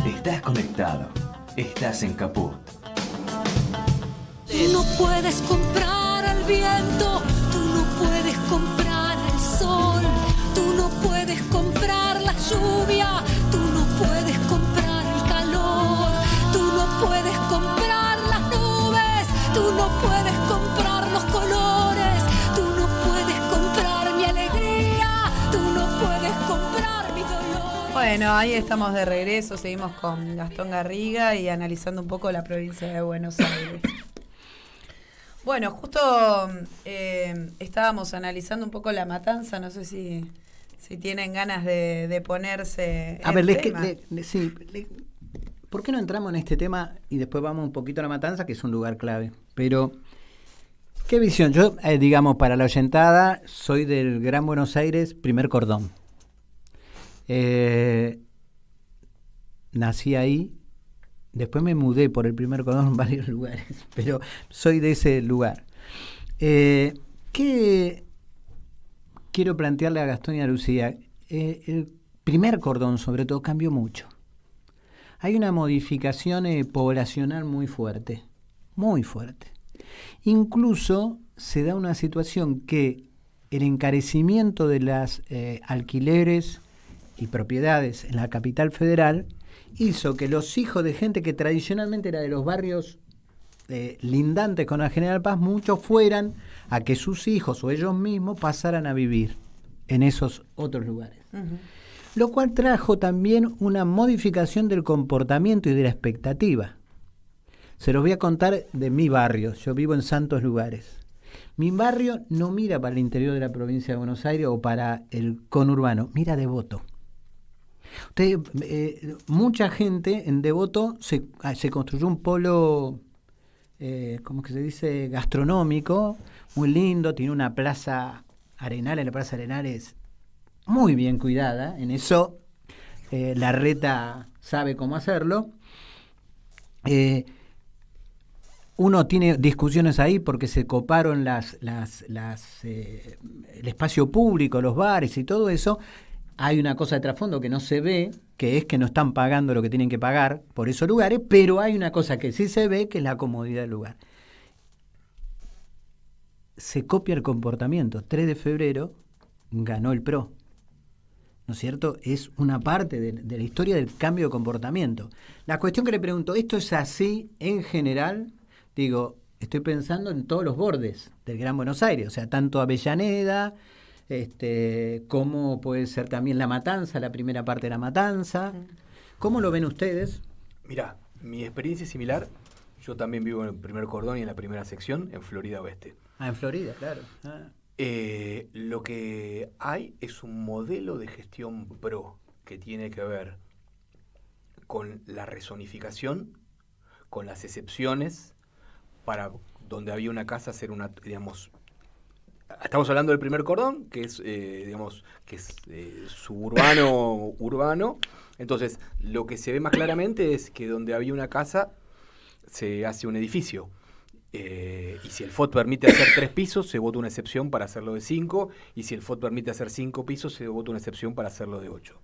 Estás conectado. Estás en Caput. Tú no puedes comprar al viento, tú no puedes comprar al sol, tú no puedes comprar la lluvia, tú no puedes comprar el calor, tú no puedes comprar las nubes, tú no puedes comprar los colores, tú no puedes comprar mi alegría, tú no puedes comprar mi dolor. Bueno, ahí estamos de regreso, seguimos con Gastón Garriga y analizando un poco la provincia de Buenos Aires. Bueno, justo estábamos analizando un poco La Matanza, no sé si tienen ganas de ponerse a ver, ¿por qué no entramos en este tema y después vamos un poquito a La Matanza, que es un lugar clave? Pero, ¿qué visión? Yo, digamos, para la oyentada, soy del Gran Buenos Aires, primer cordón. Nací ahí. Después me mudé por el primer cordón en varios lugares, pero soy de ese lugar. ¿Qué quiero plantearle a Gastón y a Lucía? El primer cordón, sobre todo, cambió mucho. Hay una modificación poblacional muy fuerte, muy fuerte. Incluso se da una situación que el encarecimiento de las alquileres y propiedades en la capital federal hizo que los hijos de gente que tradicionalmente era de los barrios lindantes con la General Paz, muchos fueran a que sus hijos o ellos mismos pasaran a vivir en esos otros lugares. Uh-huh. Lo cual trajo también una modificación del comportamiento y de la expectativa. Se los voy a contar de mi barrio. Yo vivo en Santos Lugares. Mi barrio no mira para el interior de la provincia de Buenos Aires o para el conurbano, mira Devoto. Mucha gente en Devoto se construyó un polo, ¿cómo que se dice? Gastronómico, muy lindo, tiene una plaza Arenales, la plaza Arenales muy bien cuidada, en eso Larreta sabe cómo hacerlo. Uno tiene discusiones ahí porque se coparon el espacio público, los bares y todo eso. Hay una cosa de trasfondo que no se ve, que es que no están pagando lo que tienen que pagar por esos lugares, pero hay una cosa que sí se ve, que es la comodidad del lugar. Se copia el comportamiento. 3 de febrero ganó el PRO. ¿No es cierto? Es una parte de la historia del cambio de comportamiento. La cuestión que le pregunto, ¿esto es así en general? Digo, estoy pensando en todos los bordes del Gran Buenos Aires, o sea, tanto Avellaneda, como puede ser también La Matanza, la primera parte de La Matanza. ¿Cómo lo ven ustedes? Mirá, mi experiencia es similar. Yo también vivo en el primer cordón y en la primera sección, en Florida Oeste. Ah, en Florida, claro. Lo que hay es un modelo de gestión PRO que tiene que ver con la rezonificación, con las excepciones, para donde había una casa hacer una, digamos, estamos hablando del primer cordón, que es, digamos, que es suburbano, urbano. Entonces, lo que se ve más claramente es que donde había una casa se hace un edificio. Y si el FOT permite hacer 3 pisos, se vota una excepción para hacerlo de 5. Y si el FOT permite hacer 5 pisos, se vota una excepción para hacerlo de 8.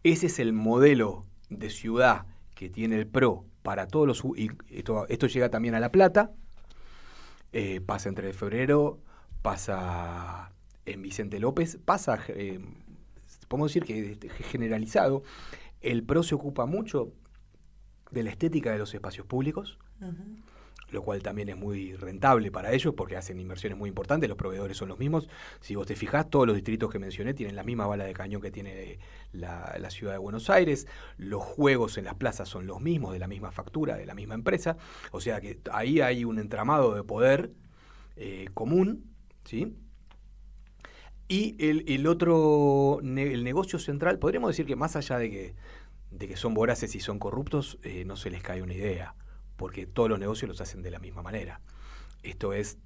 Ese es el modelo de ciudad que tiene el PRO para todos los... Y esto llega también a La Plata, pasa en 3 de febrero, pasa en Vicente López, pasa, podemos decir que es generalizado. El PRO se ocupa mucho de la estética de los espacios públicos, lo cual también es muy rentable para ellos porque hacen inversiones muy importantes, los proveedores son los mismos. Si vos te fijás, todos los distritos que mencioné tienen la misma bala de cañón que tiene la ciudad de Buenos Aires, los juegos en las plazas son los mismos, de la misma factura, de la misma empresa, o sea que ahí hay un entramado de poder común, ¿sí? Y el negocio central, podríamos decir que más allá de que son voraces y son corruptos, no se les cae una idea, porque todos los negocios los hacen de la misma manera. Esto es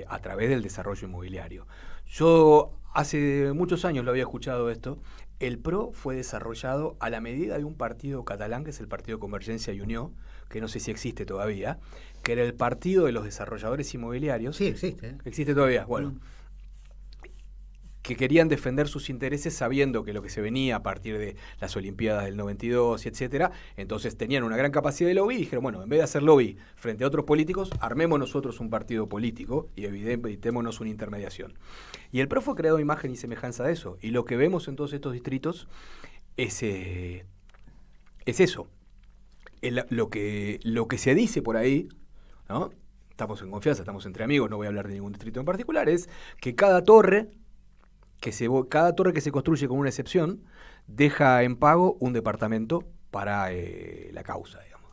a través del desarrollo inmobiliario. Yo hace muchos años lo había escuchado esto. El PRO fue desarrollado a la medida de un partido catalán, que es el Partido Convergencia y Unió, que no sé si existe todavía, que era el partido de los desarrolladores inmobiliarios. Sí, existe. ¿Existe todavía? Bueno. Que querían defender sus intereses sabiendo que lo que se venía a partir de las Olimpiadas del 92, etcétera, entonces tenían una gran capacidad de lobby y dijeron, bueno, en vez de hacer lobby frente a otros políticos, armemos nosotros un partido político y evitémonos una intermediación. Y el PRO fue creado a imagen y semejanza de eso. Y lo que vemos en todos estos distritos es eso. Lo que se dice por ahí, ¿no? Estamos en confianza, estamos entre amigos, no voy a hablar de ningún distrito en particular, es que cada torre que se construye con una excepción deja en pago un departamento para la causa, digamos.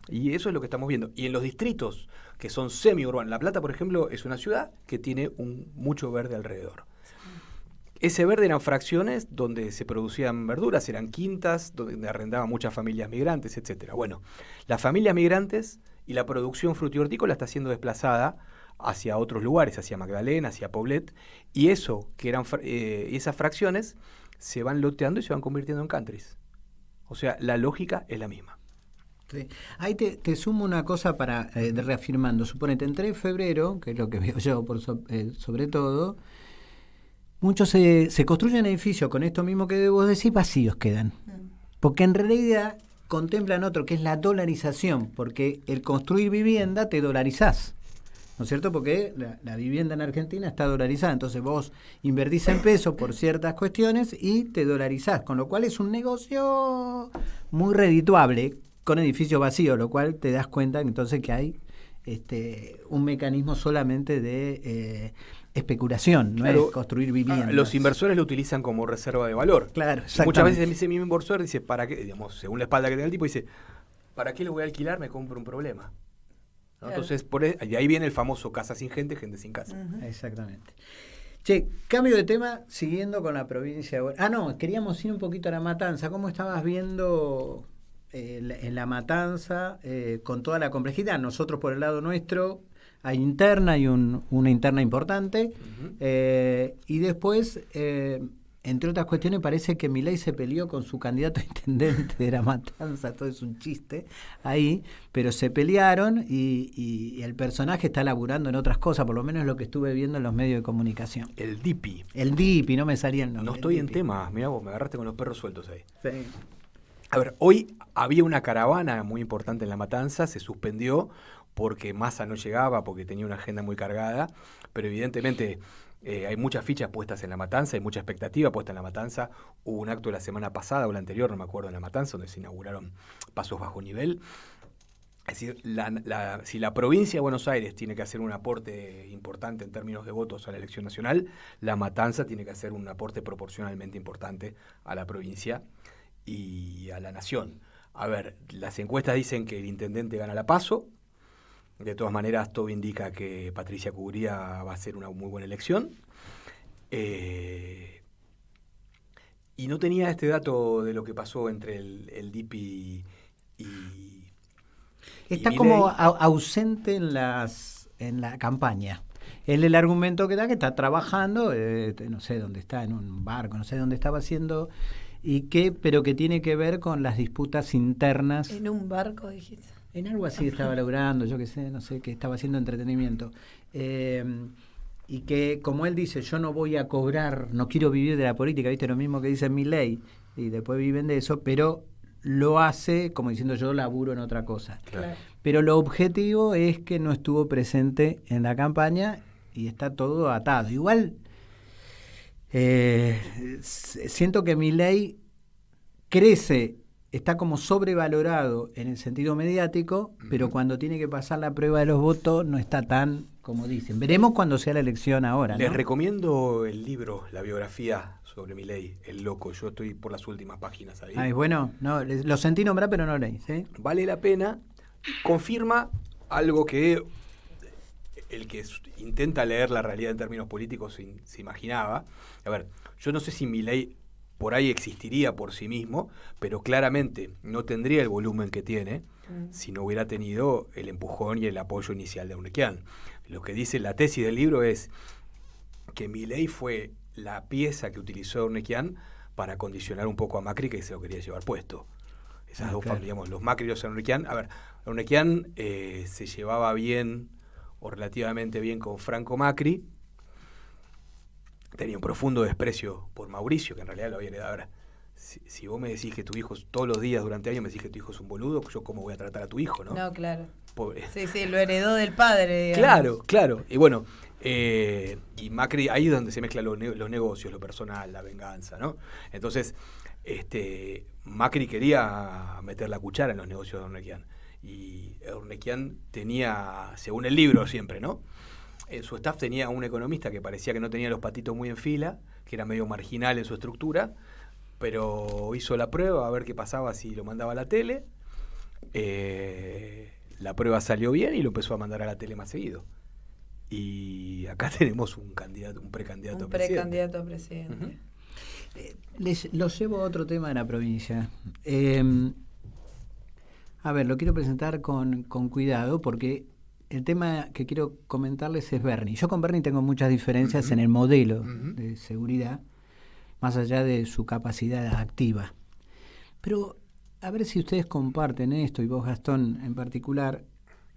Y eso es lo que estamos viendo. Y en los distritos que son semi-urbanos, La Plata, por ejemplo, es una ciudad que tiene mucho verde alrededor. Ese verde eran fracciones donde se producían verduras, eran quintas, donde arrendaban muchas familias migrantes, etcétera. Bueno, las familias migrantes y la producción frutihortícola está siendo desplazada hacia otros lugares, hacia Magdalena, hacia Poblet, y eso que eran esas fracciones se van loteando y se van convirtiendo en countries. O sea, la lógica es la misma. Sí. Ahí te sumo una cosa para reafirmando. Suponete, en 3 de febrero, que es lo que veo yo sobre todo, muchos se construyen edificios con esto mismo que vos decís, vacíos quedan. Porque en realidad contemplan otro, que es la dolarización, porque el construir vivienda te dolarizás. ¿No es cierto? Porque la vivienda en Argentina está dolarizada, entonces vos invertís en pesos por ciertas cuestiones y te dolarizás, con lo cual es un negocio muy redituable con edificios vacíos, lo cual te das cuenta entonces que hay un mecanismo solamente de especulación, no es construir viviendas. Los inversores lo utilizan como reserva de valor. Claro, muchas veces ese mismo inversor dice, ¿para qué? Digamos, según la espalda que tiene el tipo, dice, ¿para qué le voy a alquilar? Me compro un problema. ¿No? Claro. Entonces, de ahí viene el famoso casa sin gente, gente sin casa. Exactamente. Che, cambio de tema, siguiendo con la provincia de... queríamos ir un poquito a La Matanza. ¿Cómo estabas viendo en La Matanza con toda la complejidad? Nosotros por el lado nuestro hay interna, hay una interna importante, y después... entre otras cuestiones, parece que Milei se peleó con su candidato a intendente de La Matanza, todo es un chiste ahí, pero se pelearon y el personaje está laburando en otras cosas, por lo menos es lo que estuve viendo en los medios de comunicación. El Dipi. El Dipi, no me salía el nombre. No estoy en temas, mirá vos, me agarraste con los perros sueltos ahí. Sí. A ver, hoy había una caravana muy importante en La Matanza, se suspendió porque Massa no llegaba, porque tenía una agenda muy cargada, pero evidentemente... hay muchas fichas puestas en La Matanza, hay mucha expectativa puesta en La Matanza. Hubo un acto la semana pasada o la anterior, no me acuerdo, en La Matanza, donde se inauguraron pasos bajo nivel. Es decir, si la provincia de Buenos Aires tiene que hacer un aporte importante en términos de votos a la elección nacional, La Matanza tiene que hacer un aporte proporcionalmente importante a la provincia y a la nación. A ver, las encuestas dicen que el intendente gana la PASO, De todas maneras, todo indica que Patricia Cugría va a ser una muy buena elección. Y no tenía este dato de lo que pasó entre el DIP y está y como Milei. ausente en la campaña. Él el argumento que da que está trabajando, no sé dónde está, en un barco, no sé dónde estaba haciendo, pero que tiene que ver con las disputas internas. En un barco, dijiste. En algo así estaba logrando, yo qué sé, no sé, que estaba haciendo entretenimiento. Y que, como él dice, yo no voy a cobrar, no quiero vivir de la política, ¿viste? Lo mismo que dice Milei, y después viven de eso, pero lo hace como diciendo yo laburo en otra cosa. Claro. Pero lo objetivo es que no estuvo presente en la campaña y está todo atado. Igual, siento que Milei crece, está como sobrevalorado en el sentido mediático, pero cuando tiene que pasar la prueba de los votos no está tan, como dicen. Veremos cuando sea la elección ahora, ¿no? Les recomiendo el libro, la biografía sobre Milei, El Loco. Yo estoy por las últimas páginas ahí. Ah, es bueno. No, lo sentí nombrar, pero no leí, ¿sí? Vale la pena. Confirma algo que el que intenta leer la realidad en términos políticos se imaginaba. A ver, yo no sé si Milei por ahí existiría por sí mismo, pero claramente no tendría el volumen que tiene si no hubiera tenido el empujón y el apoyo inicial de Urnequian. Lo que dice la tesis del libro es que Milei fue la pieza que utilizó Urnequian para condicionar un poco a Macri, que se lo quería llevar puesto. Esas dos familias, digamos, los Macri y los Urnequian. A ver, Urnequian se llevaba bien o relativamente bien con Franco Macri. Tenía un profundo desprecio por Mauricio, que en realidad lo había heredado. Ahora, si vos me decís que tu hijo, todos los días durante años me decís que tu hijo es un boludo, yo cómo voy a tratar a tu hijo, ¿no? No, claro. Pobre. Sí, lo heredó del padre, digamos. Claro. Y bueno, y Macri, ahí es donde se mezclan los negocios, lo personal, la venganza, ¿no? Entonces, Macri quería meter la cuchara en los negocios de Urnequian. Y Urnequian tenía, según el libro siempre, ¿no? En su staff tenía un economista que parecía que no tenía los patitos muy en fila, que era medio marginal en su estructura, pero hizo la prueba a ver qué pasaba si lo mandaba a la tele. La prueba salió bien y lo empezó a mandar a la tele más seguido. Y acá tenemos un precandidato a presidente. Lo llevo a otro tema de la provincia. A ver, lo quiero presentar con cuidado porque el tema que quiero comentarles es Bernie. Yo con Bernie tengo muchas diferencias en el modelo de seguridad, más allá de su capacidad activa. Pero a ver si ustedes comparten esto, y vos, Gastón, en particular.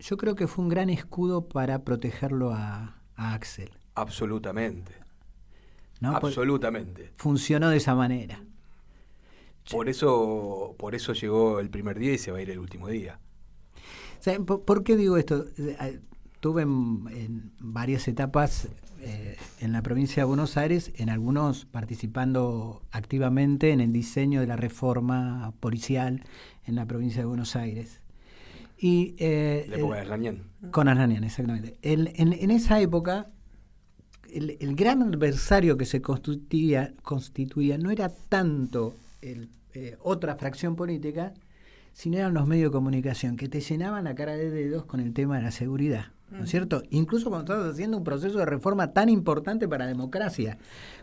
Yo creo que fue un gran escudo para protegerlo a Axel. Absolutamente. ¿No? Absolutamente. Funcionó de esa manera. Por eso llegó el primer día y se va a ir el último día. ¿Por qué digo esto? Tuve en varias etapas en la provincia de Buenos Aires, en algunos participando activamente en el diseño de la reforma policial en la provincia de Buenos Aires. Y, la época de Arlanian. Con Arlanian, exactamente. En esa época, el gran adversario que se constituía no era tanto otra fracción política, sino eran los medios de comunicación, que te llenaban la cara de dedos con el tema de la seguridad, ¿no es cierto? Incluso cuando estabas haciendo un proceso de reforma tan importante para la democracia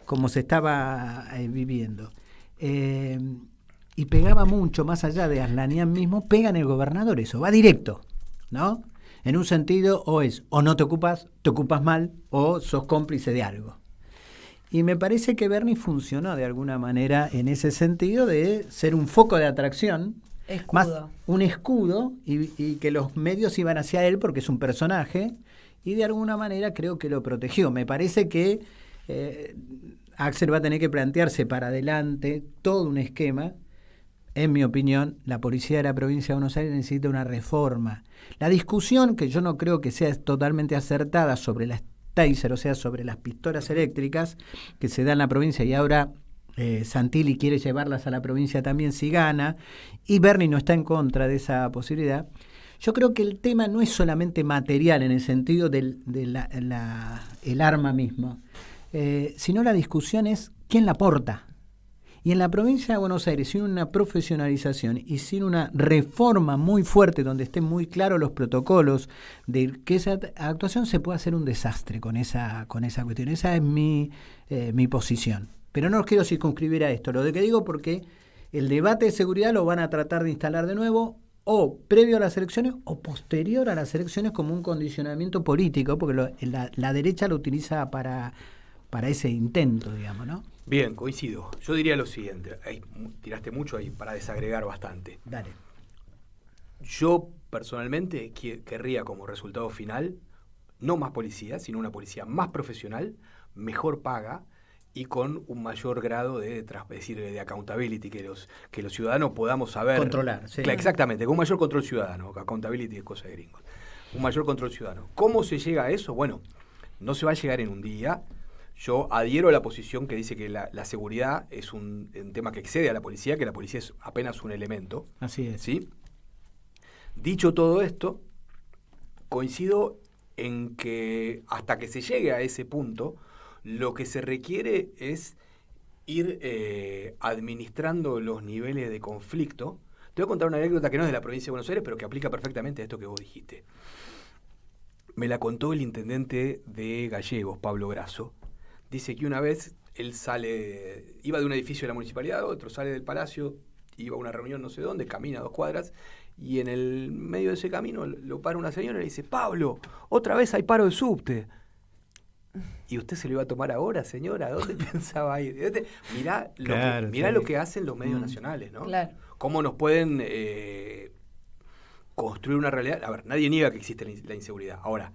como se estaba viviendo. Y pegaba mucho, más allá de Arlanian mismo, pega en el gobernador eso, va directo, ¿no? En un sentido, o no te ocupas mal, o sos cómplice de algo. Y me parece que Bernie funcionó de alguna manera en ese sentido de ser un foco de atracción, más un escudo, y que los medios iban hacia él porque es un personaje, y de alguna manera creo que lo protegió. Me parece que Axel va a tener que plantearse para adelante todo un esquema. En mi opinión, la policía de la provincia de Buenos Aires necesita una reforma. La discusión, que yo no creo que sea totalmente acertada, sobre las taser, o sea, sobre las pistolas eléctricas que se da en la provincia, y ahora Santilli quiere llevarlas a la provincia también si gana, y Bernie no está en contra de esa posibilidad. Yo creo que el tema no es solamente material en el sentido del arma mismo, sino la discusión es quién la porta. Y en la provincia de Buenos Aires, sin una profesionalización y sin una reforma muy fuerte donde estén muy claros los protocolos de que esa actuación, se puede hacer un desastre con esa cuestión. Esa es mi posición. Pero no los quiero circunscribir a esto. Lo de que digo porque el debate de seguridad lo van a tratar de instalar de nuevo o previo a las elecciones o posterior a las elecciones como un condicionamiento político, porque la derecha lo utiliza para ese intento, digamos, ¿no? Bien, coincido. Yo diría lo siguiente, ahí tiraste mucho ahí para desagregar bastante. Dale. Yo personalmente querría como resultado final no más policía, sino una policía más profesional, mejor paga y con un mayor grado de accountability, que los ciudadanos podamos saber. Controlar, sí. Exactamente, con un mayor control ciudadano. Accountability es cosa de gringos. Un mayor control ciudadano. ¿Cómo se llega a eso? Bueno, no se va a llegar en un día. Yo adhiero a la posición que dice que la seguridad es un tema que excede a la policía, que la policía es apenas un elemento. Así es. ¿Sí? Dicho todo esto, coincido en que hasta que se llegue a ese punto, lo que se requiere es ir administrando los niveles de conflicto. Te voy a contar una anécdota que no es de la provincia de Buenos Aires, pero que aplica perfectamente a esto que vos dijiste. Me la contó el intendente de Gallegos, Pablo Grasso. Dice que una vez él iba de un edificio de la municipalidad, otro sale del palacio, iba a una reunión no sé dónde, camina 2 cuadras, y en el medio de ese camino lo para una señora y le dice: Pablo, otra vez hay paro de subte. ¿Y usted se lo iba a tomar ahora, señora? ¿A dónde pensaba ir? Mirá lo que hacen los medios nacionales, ¿no? Claro. Cómo nos pueden construir una realidad. A ver, nadie niega que existe la inseguridad. Ahora,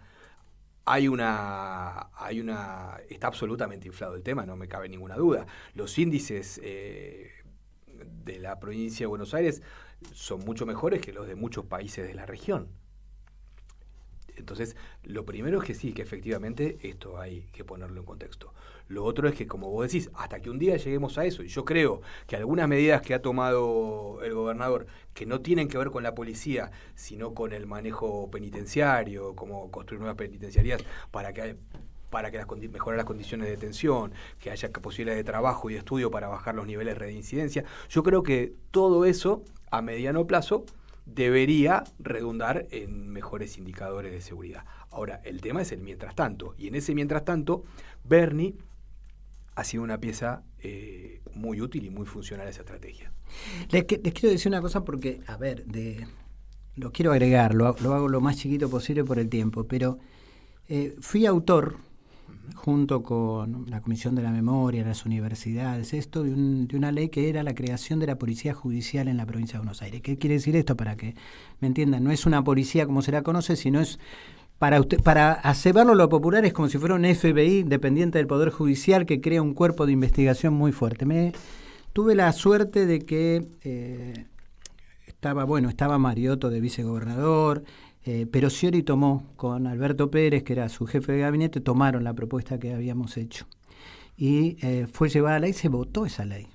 está absolutamente inflado el tema, no me cabe ninguna duda. Los índices de la provincia de Buenos Aires son mucho mejores que los de muchos países de la región. Entonces, lo primero es que sí, que efectivamente esto hay que ponerlo en contexto. Lo otro es que, como vos decís, hasta que un día lleguemos a eso, y yo creo que algunas medidas que ha tomado el gobernador, que no tienen que ver con la policía, sino con el manejo penitenciario, como construir nuevas penitenciarías para mejorar las condiciones de detención, que haya posibilidades de trabajo y de estudio para bajar los niveles de reincidencia, yo creo que todo eso, a mediano plazo, debería redundar en mejores indicadores de seguridad. Ahora, el tema es el mientras tanto, y en ese mientras tanto, Bernie ha sido una pieza muy útil y muy funcional a esa estrategia. Les quiero decir una cosa porque, a ver, lo quiero agregar, lo hago lo más chiquito posible por el tiempo, pero fui autor, junto con la Comisión de la Memoria, las universidades, de una ley que era la creación de la policía judicial en la provincia de Buenos Aires. ¿Qué quiere decir esto? Para que me entiendan, no es una policía como se la conoce, sino es para hacerlo lo popular, es como si fuera un FBI dependiente del Poder Judicial que crea un cuerpo de investigación muy fuerte. Tuve la suerte de que estaba Mariotto de vicegobernador, pero Scioli tomó con Alberto Pérez, que era su jefe de gabinete, tomaron la propuesta que habíamos hecho. Y fue llevada a ley, se votó esa ley.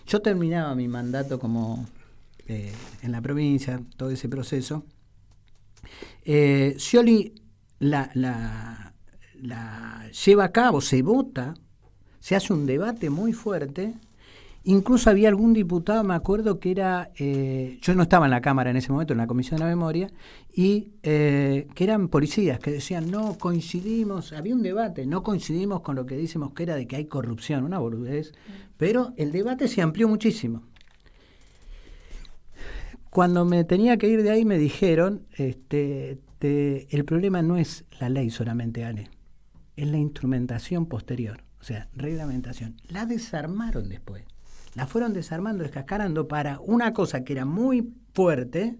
Yo terminaba mi mandato como en la provincia, todo ese proceso. Scioli la lleva a cabo, se vota, se hace un debate muy fuerte. Incluso había algún diputado, me acuerdo que era, yo no estaba en la Cámara en ese momento, en la Comisión de la Memoria, y que eran policías que decían, no coincidimos, había un debate, no coincidimos con lo que dice Mosquera de que hay corrupción, una boludez, pero el debate se amplió muchísimo. Cuando me tenía que ir de ahí me dijeron, el problema no es la ley solamente, Ale, es la instrumentación posterior, o sea, reglamentación. La desarmaron después. La fueron desarmando, descascarando para una cosa que era muy fuerte,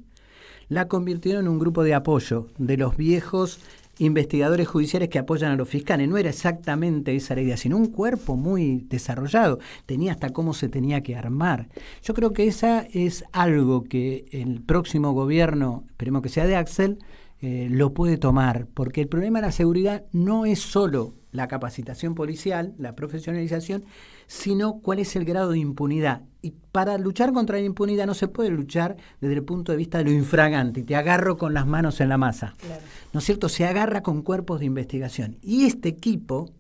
la convirtieron en un grupo de apoyo de los viejos investigadores judiciales que apoyan a los fiscales. No era exactamente esa la idea, sino un cuerpo muy desarrollado. Tenía hasta cómo se tenía que armar. Yo creo que esa es algo que el próximo gobierno, esperemos que sea de Axel, lo puede tomar, porque el problema de la seguridad no es solo la capacitación policial, la profesionalización, sino cuál es el grado de impunidad. Y para luchar contra la impunidad no se puede luchar desde el punto de vista de lo infragante, te agarro con las manos en la masa. Claro. ¿No es cierto? Se agarra con cuerpos de investigación. Y este equipo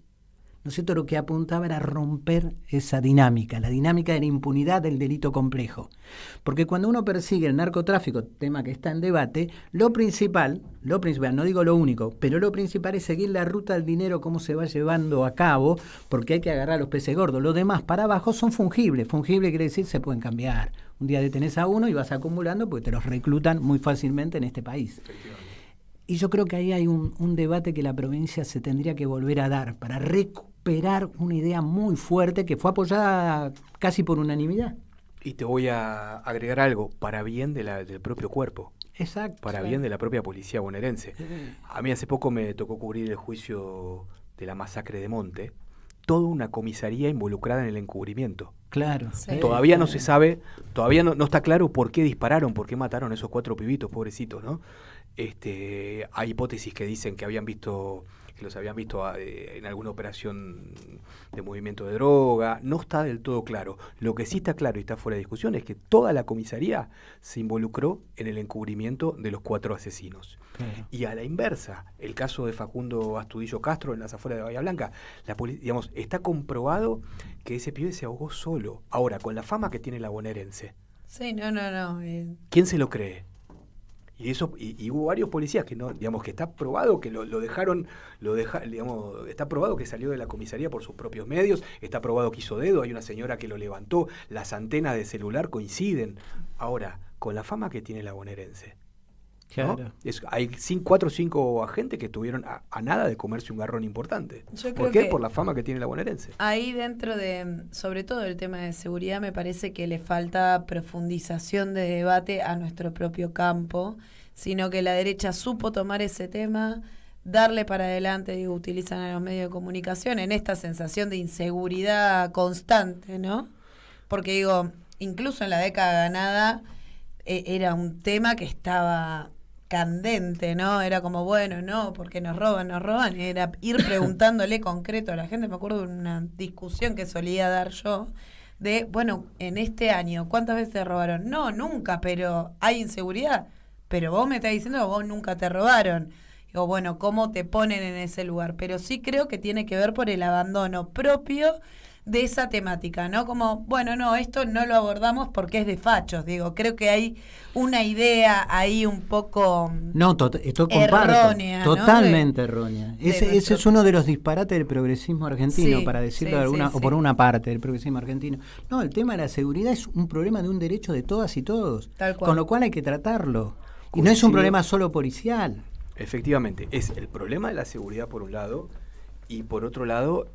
¿no es cierto? Lo que apuntaba era romper esa dinámica, la dinámica de la impunidad del delito complejo. Porque cuando uno persigue el narcotráfico, tema que está en debate, lo principal, no digo lo único, pero lo principal es seguir la ruta del dinero, cómo se va llevando a cabo, porque hay que agarrar a los peces gordos. Los demás para abajo son fungibles. Fungible quiere decir se pueden cambiar. Un día detenés a uno y vas acumulando porque te los reclutan muy fácilmente en este país. Y yo creo que ahí hay un debate que la provincia se tendría que volver a dar para recuperar una idea muy fuerte que fue apoyada casi por unanimidad. Y te voy a agregar algo, para bien del propio cuerpo. Exacto. Para bien de la propia policía bonaerense. A mí hace poco me tocó cubrir el juicio de la masacre de Monte. Toda una comisaría involucrada en el encubrimiento. Claro. Sí. Todavía no se sabe, todavía no está claro por qué dispararon, por qué mataron a esos 4 pibitos, pobrecitos, ¿no? Hay hipótesis que dicen que los habían visto en alguna operación de movimiento de droga. No está del todo claro. Lo que sí está claro y está fuera de discusión es que toda la comisaría se involucró en el encubrimiento de los 4 asesinos. Claro. Y a la inversa, el caso de Facundo Astudillo Castro en las afueras de Bahía Blanca, está comprobado que ese pibe se ahogó solo. Ahora, con la fama que tiene la bonaerense. Sí, no. ¿Quién se lo cree? Y hubo varios policías que no, que está probado que está probado que salió de la comisaría por sus propios medios, está probado que hizo dedo, hay una señora que lo levantó, las antenas de celular coinciden. Ahora, con la fama que tiene la bonaerense, ¿no? Claro. Hay 4 o 5 agentes que estuvieron a nada de comerse un garrón importante. ¿Por qué? Por la fama que tiene la bonaerense. Ahí dentro de, sobre todo el tema de seguridad, me parece que le falta profundización de debate a nuestro propio campo, sino que la derecha supo tomar ese tema, darle para adelante, utilizan a los medios de comunicación en esta sensación de inseguridad constante, ¿no? Porque incluso en la década ganada era un tema que estaba candente, ¿no? Era como, bueno, no, porque nos roban, era ir preguntándole concreto a la gente. Me acuerdo de una discusión que solía dar yo, de, bueno, en este año, ¿cuántas veces te robaron? No, nunca, pero hay inseguridad. Pero vos me estás diciendo que vos nunca te robaron. Digo, bueno, ¿cómo te ponen en ese lugar? Pero sí creo que tiene que ver por el abandono propio de esa temática, ¿no? Como, bueno, no, esto no lo abordamos porque es de fachos, creo que hay una idea ahí un poco errónea, totalmente ¿no? Errónea. Ese es uno de los disparates del progresismo argentino, sí, para decirlo de alguna, o por una parte del progresismo argentino. No, el tema de la seguridad es un problema de un derecho de todas y todos, tal cual. Con lo cual hay que tratarlo. Y no es un problema solo policial. Efectivamente, es el problema de la seguridad por un lado, y por otro lado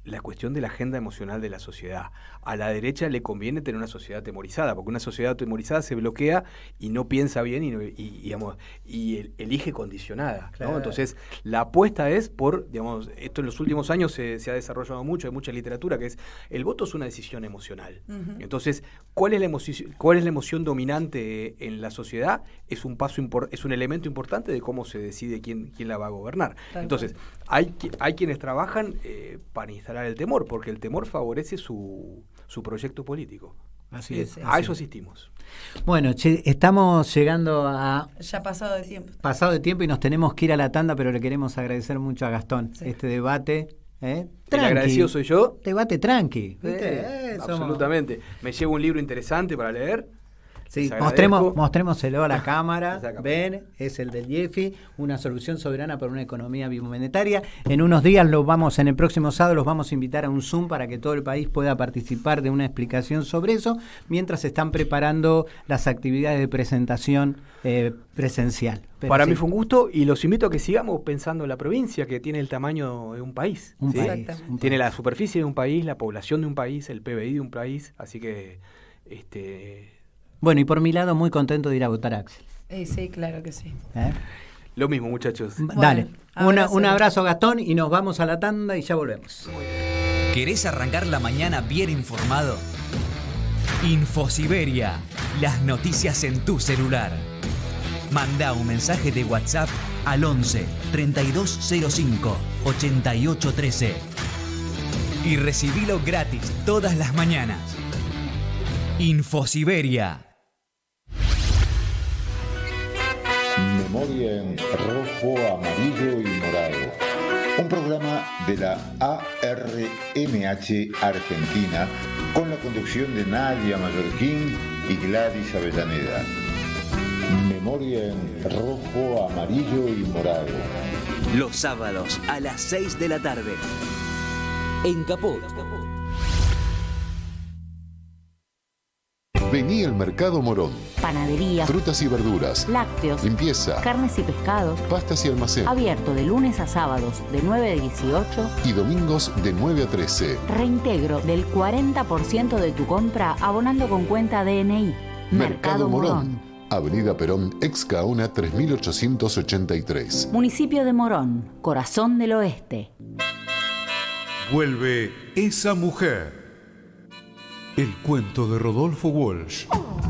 la cuestión de la agenda emocional de la sociedad. A la derecha le conviene tener una sociedad atemorizada, porque una sociedad atemorizada se bloquea y no piensa bien y elige condicionada, claro. ¿no? Entonces, la apuesta es por, esto en los últimos años se ha desarrollado mucho, hay mucha literatura, que es, el voto es una decisión emocional. Uh-huh. Entonces, ¿cuál es la emoción dominante en la sociedad? Es un elemento importante de cómo se decide quién la va a gobernar. Entonces, hay quienes trabajan para instalar el temor, porque el temor favorece su proyecto político. Así es. A eso asistimos. Bueno, estamos llegando a... Ya pasado de tiempo. Pasado de tiempo y nos tenemos que ir a la tanda, pero le queremos agradecer mucho a Gastón este debate. El agradecido soy yo. Debate tranqui. Absolutamente. Me llevo un libro interesante para leer. Sí, mostrémoselo a la cámara. Ven, es el del Jeffy, una solución soberana para una economía biomonetaria. En unos días en el próximo sábado los vamos a invitar a un Zoom para que todo el país pueda participar de una explicación sobre eso, mientras se están preparando las actividades de presentación presencial. Para mí fue un gusto y los invito a que sigamos pensando en la provincia, que tiene el tamaño de un país. Tiene la superficie de un país, la población de un país, el PBI de un país, así que... Bueno, y por mi lado, muy contento de ir a votar a Axel. Sí, claro que sí. Lo mismo, muchachos. Dale, un abrazo, Gastón, y nos vamos a la tanda y ya volvemos. ¿Querés arrancar la mañana bien informado? Infosiberia, las noticias en tu celular. Manda un mensaje de WhatsApp al 11 3205 8813 y recibilo gratis todas las mañanas. Infosiberia. Memoria en rojo, amarillo y morado. Un programa de la ARMH Argentina con la conducción de Nadia Mallorquín y Gladys Avellaneda. Memoria en rojo, amarillo y morado. Los sábados a las 6 de la tarde. En Caput. Vení al Mercado Morón. Panadería, Frutas y verduras, lácteos, limpieza, carnes y pescados. pastas y almacén. Abierto de lunes a sábados de 9 a 18. Y domingos de 9 a 13. Reintegro del 40% de tu compra abonando con cuenta DNI. Mercado Morón. Avenida Perón, Excaona 3883. Municipio de Morón, corazón del oeste. Vuelve Esa Mujer. El cuento de Rodolfo Walsh.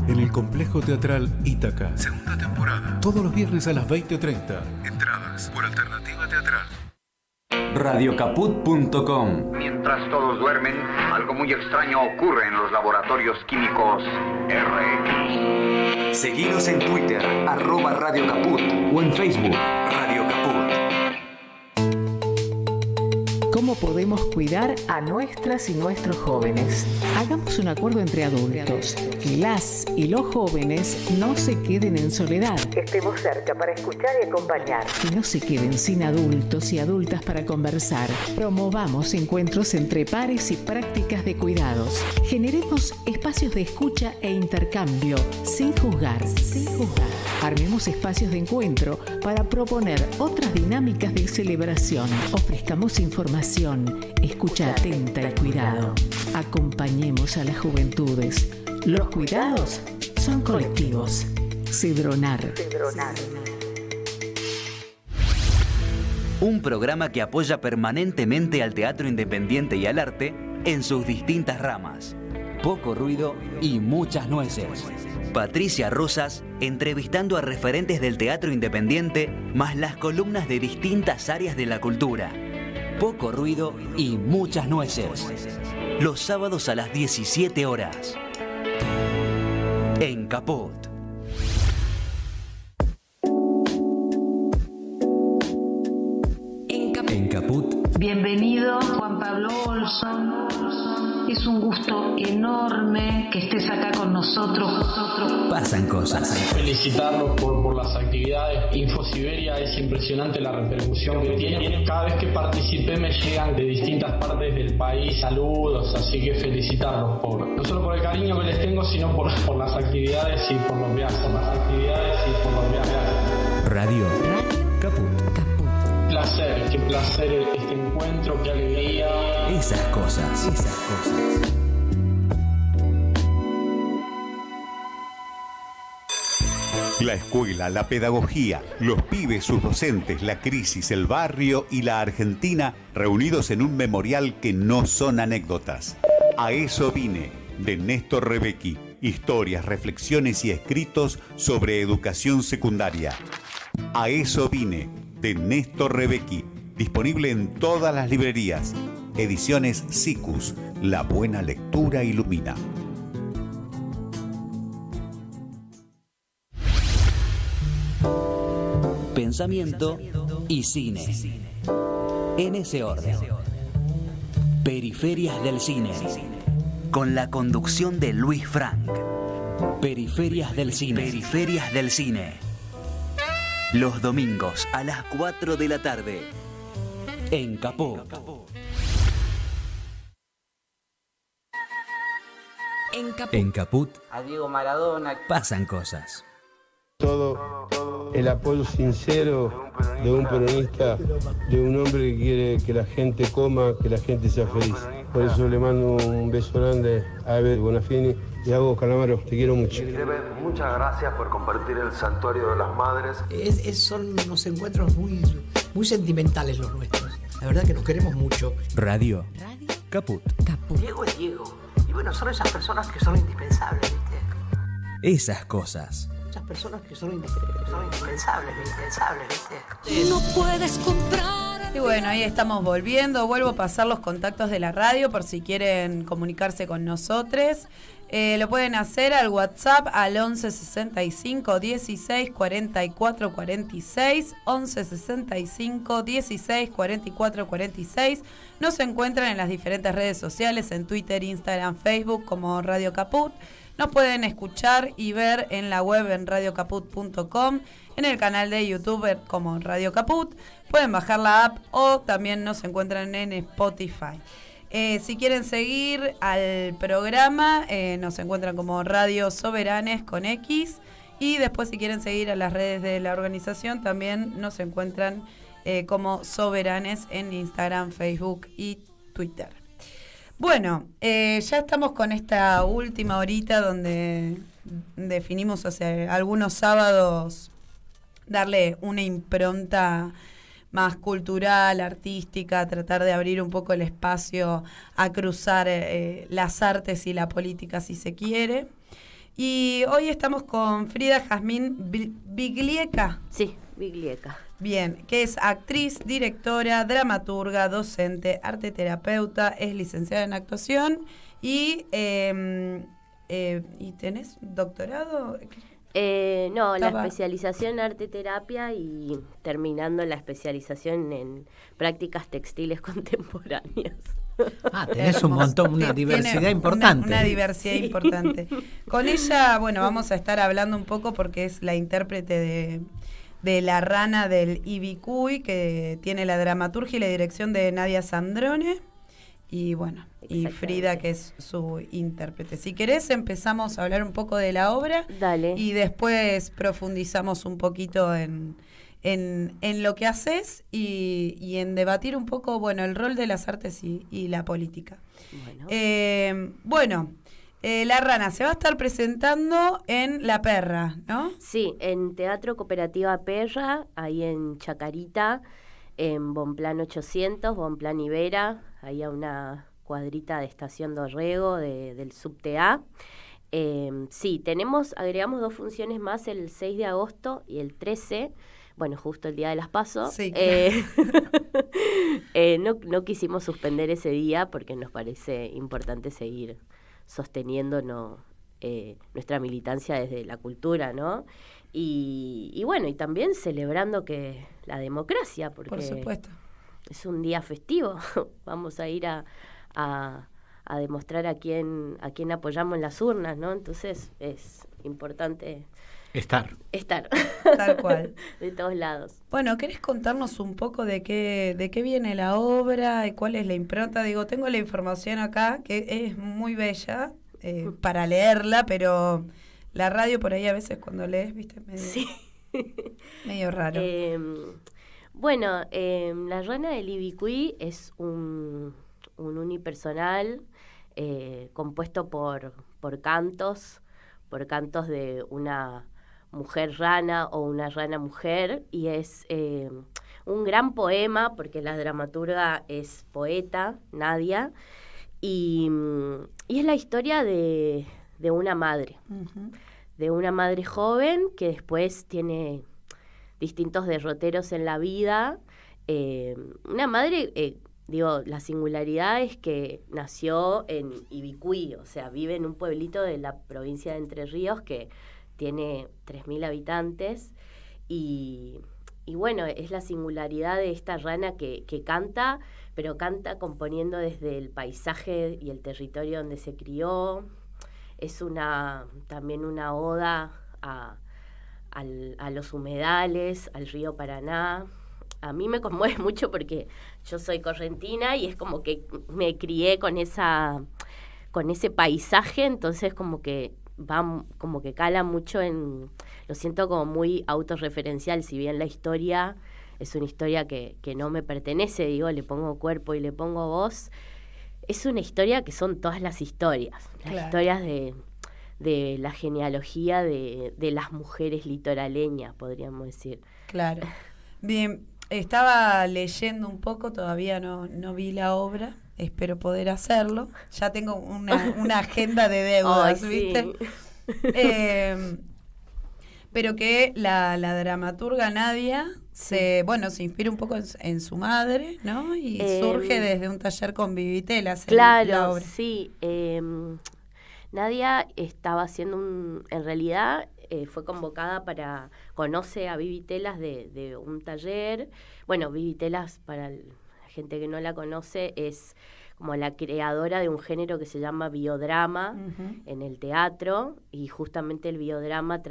En el Complejo Teatral Ítaca. Segunda temporada. Todos los viernes a las 20:30. Entradas por Alternativa Teatral. Radiocaput.com. Mientras todos duermen, algo muy extraño ocurre en los laboratorios químicos RX. Seguinos en Twitter, @Radio Caput, o en Facebook, Radio Caput. ¿Cómo podemos cuidar a nuestras y nuestros jóvenes? Hagamos un acuerdo entre adultos. Que las y los jóvenes no se queden en soledad. Estemos cerca para escuchar y acompañar. Que no se queden sin adultos y adultas para conversar. Promovamos encuentros entre pares y prácticas de cuidados. Generemos espacios de escucha e intercambio, sin juzgar. Armemos espacios de encuentro para proponer otras dinámicas de celebración. Ofrezcamos información, escucha atenta y cuidado. Acompañemos a las juventudes. Los cuidados son colectivos. Cedronar. Un programa que apoya permanentemente al teatro independiente y al arte en sus distintas ramas. Poco ruido y muchas nueces. Patricia Rosas entrevistando a referentes del teatro independiente, más las columnas de distintas áreas de la cultura. Poco ruido y muchas nueces. Los sábados a las 17 horas. En Caput. En Caput. Bienvenido, Juan Pablo Olson. Es un gusto enorme que estés acá con nosotros. Pasan cosas. Felicitarlos por las actividades. InfoSiberia es impresionante la repercusión que tiene. Cada vez que participé me llegan de distintas partes del país saludos, así que felicitarlos no solo por el cariño que les tengo, sino por las actividades y por lo que hacen. Radio Caput. Qué placer este encuentro, qué alegría. Esas cosas. La escuela, la pedagogía, los pibes, sus docentes, la crisis, el barrio y la Argentina reunidos en un memorial que no son anécdotas. A eso vine, de Néstor Rebecki. Historias, reflexiones y escritos sobre educación secundaria. A eso vine, de Néstor Rebecki. Disponible en todas las librerías. Ediciones Sicus. La buena lectura ilumina. Pensamiento y cine. En ese orden. Periferias del cine. Con la conducción de Luis Frank. Periferias del cine. Los domingos a las 4 de la tarde. En Caput. En Caput. A Diego Maradona. Pasan cosas. Todo el apoyo sincero de un peronista, de un hombre que quiere que la gente coma, que la gente sea feliz. Por eso le mando un beso grande a Eber Bonafini y a vos, Calamaro, te quiero mucho. Muchas gracias por compartir el Santuario de las Madres. Son unos encuentros muy sentimentales los nuestros. La verdad que nos queremos mucho. Radio Caput. Diego es Diego. Y bueno, son esas personas que son indispensables, ¿viste? Esas cosas. Esas personas que son indispensables, ¿viste? No puedes comprar. Y bueno, ahí estamos volviendo. Vuelvo a pasar los contactos de la radio por si quieren comunicarse con nosotros. Lo pueden hacer al WhatsApp al 11 65 16 44 46, 11 65 16 44 46. Nos encuentran en las diferentes redes sociales, en Twitter, Instagram, Facebook como Radio Caput. Nos pueden escuchar y ver en la web en radiocaput.com, en el canal de YouTube como Radio Caput. Pueden bajar la app o también nos encuentran en Spotify. Si quieren seguir al programa, nos encuentran como Radio Soberanes con X. Y después si quieren seguir a las redes de la organización, también nos encuentran como Soberanes en Instagram, Facebook y Twitter. Bueno, ya estamos con esta última horita donde definimos hace algunos sábados darle una impronta más cultural, artística, tratar de abrir un poco el espacio a cruzar las artes y la política si se quiere. Y hoy estamos con Frida Jazmín Biglieca. Sí, Biglieca. Bien, que es actriz, directora, dramaturga, docente, arteterapeuta, es licenciada en actuación y ¿tenés doctorado? No, la especialización en arteterapia y terminando la especialización en prácticas textiles contemporáneas. Tenés un montón, una diversidad importante. Una diversidad importante. Con ella, bueno, vamos a estar hablando un poco porque es la intérprete de La Rana del Ibicuy, que tiene la dramaturgia y la dirección de Nadia Sandrone. Y bueno, y Frida, que es su intérprete. Si querés, empezamos a hablar un poco de la obra. Dale. Y después profundizamos un poquito en lo que haces y en debatir un poco, bueno, el rol de las artes y la política. Bueno, La Rana se va a estar presentando en La Perra, ¿no? Sí, en Teatro Cooperativa Perra, ahí en Chacarita, en Bonplan 800, Bonplan Ibera, ahí a una cuadrita de Estación Dorrego del subte A. Sí, agregamos 2 funciones más, el 6 de agosto y el 13, bueno, justo el día de las PASO. Sí, no quisimos suspender ese día porque nos parece importante seguir sosteniendo nuestra militancia desde la cultura, ¿no? Y bueno, y también celebrando que la democracia, porque por supuesto es un día festivo. Vamos a ir a demostrar a quién apoyamos en las urnas, ¿no? Entonces es importante estar tal cual de todos lados. Bueno, ¿querés contarnos un poco de qué viene la obra y cuál es la impronta? Digo, tengo la información acá que es muy bella para leerla, pero la radio por ahí a veces cuando lees, viste, medio raro. Bueno, La Rana del Ibicuy es un unipersonal compuesto por cantos de una mujer rana o una rana mujer, y es un gran poema porque la dramaturga es poeta, Nadia, y es la historia de una madre, de una madre joven que después tiene distintos derroteros en la vida. Una madre, la singularidad es que nació en Ibicuy, o sea, vive en un pueblito de la provincia de Entre Ríos que tiene 3.000 habitantes y bueno, es la singularidad de esta rana que canta, pero canta componiendo desde el paisaje y el territorio donde se crió. Es también una oda a los humedales, al río Paraná. A mí me conmueve mucho porque yo soy correntina y es como que me crié con ese paisaje, entonces como que cala mucho lo siento como muy autorreferencial, si bien la historia es una historia que no me pertenece, le pongo cuerpo y le pongo voz. Es una historia que son todas las historias, historias de la genealogía de las mujeres litoraleñas, podríamos decir. Claro. Bien, estaba leyendo un poco, todavía no vi la obra, espero poder hacerlo. Ya tengo una agenda de deudas, ¿viste? Sí. Pero que la dramaturga Nadia se inspira un poco en su madre, ¿no? Y surge desde un taller con Vivitelas. Claro, sí. Nadia estaba haciendo en realidad fue convocada conoce a Vivi Telas de un taller. Bueno, Vivi Telas, para la gente que no la conoce, es como la creadora de un género que se llama biodrama en el teatro, y justamente el biodrama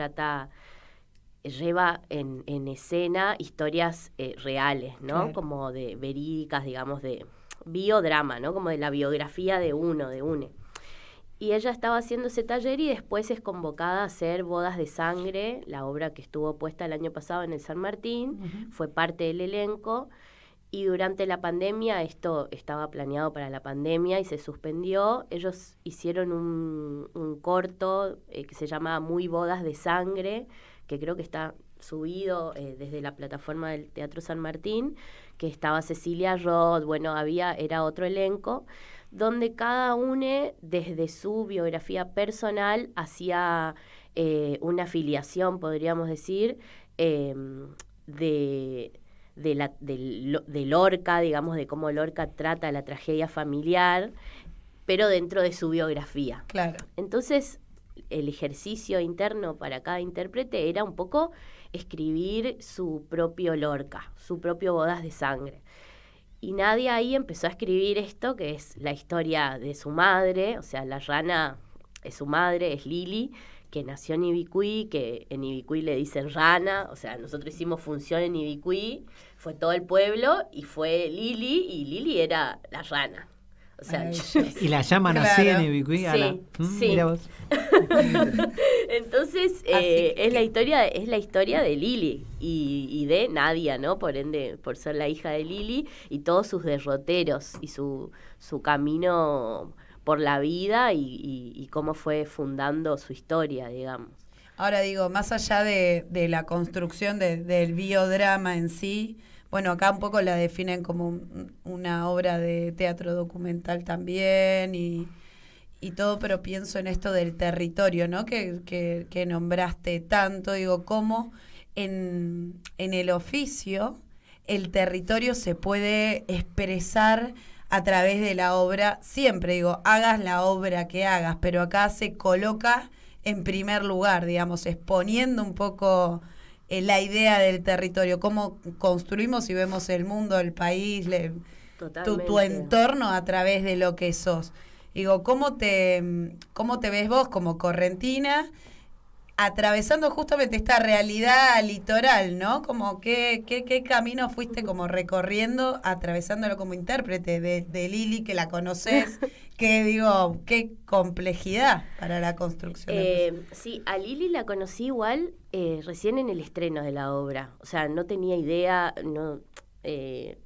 lleva en escena historias reales, ¿no? Claro. Como de verídicas, digamos, de biodrama, ¿no? Como de la biografía de une. Y ella estaba haciendo ese taller y después es convocada a hacer Bodas de Sangre, la obra que estuvo puesta el año pasado en el San Martín, fue parte del elenco. Y durante la pandemia, esto estaba planeado para la pandemia y se suspendió. Ellos hicieron un corto que se llama Muy Bodas de Sangre, que creo que está subido desde la plataforma del Teatro San Martín, que estaba Cecilia Roth, bueno, era otro elenco, donde cada uno, desde su biografía personal, hacía una afiliación, podríamos decir, de Lorca, digamos, de cómo Lorca trata la tragedia familiar, pero dentro de su biografía. Claro. Entonces, el ejercicio interno para cada intérprete era un poco escribir su propio Lorca, su propio Bodas de Sangre. Y Nadia ahí empezó a escribir esto, que es la historia de su madre, o sea, la rana es su madre, es Lili, que nació en Ibicuí, que en Ibicuí le dicen rana, o sea, nosotros hicimos función en Ibicuí, fue todo el pueblo y fue Lili, y Lili era la rana. O sea, y la llaman así en Ibicuí. Sí. Mira vos. Entonces es la historia de Lili y de Nadia, ¿no? Por ende, por ser la hija de Lili y todos sus derroteros y su camino por la vida y cómo fue fundando su historia, digamos. Ahora digo, más allá de la construcción del biodrama en sí, bueno, acá un poco la definen como una obra de teatro documental también y todo, pero pienso en esto del territorio, ¿no? Que nombraste tanto, digo, cómo en el oficio el territorio se puede expresar a través de la obra, siempre digo, hagas la obra que hagas, pero acá se coloca en primer lugar, digamos, exponiendo un poco la idea del territorio, cómo construimos y vemos el mundo, el país, tu entorno a través de lo que sos. Digo, ¿cómo te ves vos como correntina atravesando justamente esta realidad litoral, ¿no? Como qué camino fuiste como recorriendo, atravesándolo como intérprete de Lili, que la conoces, qué complejidad para la construcción. Sí, a Lili la conocí igual recién en el estreno de la obra, o sea, no tenía idea, no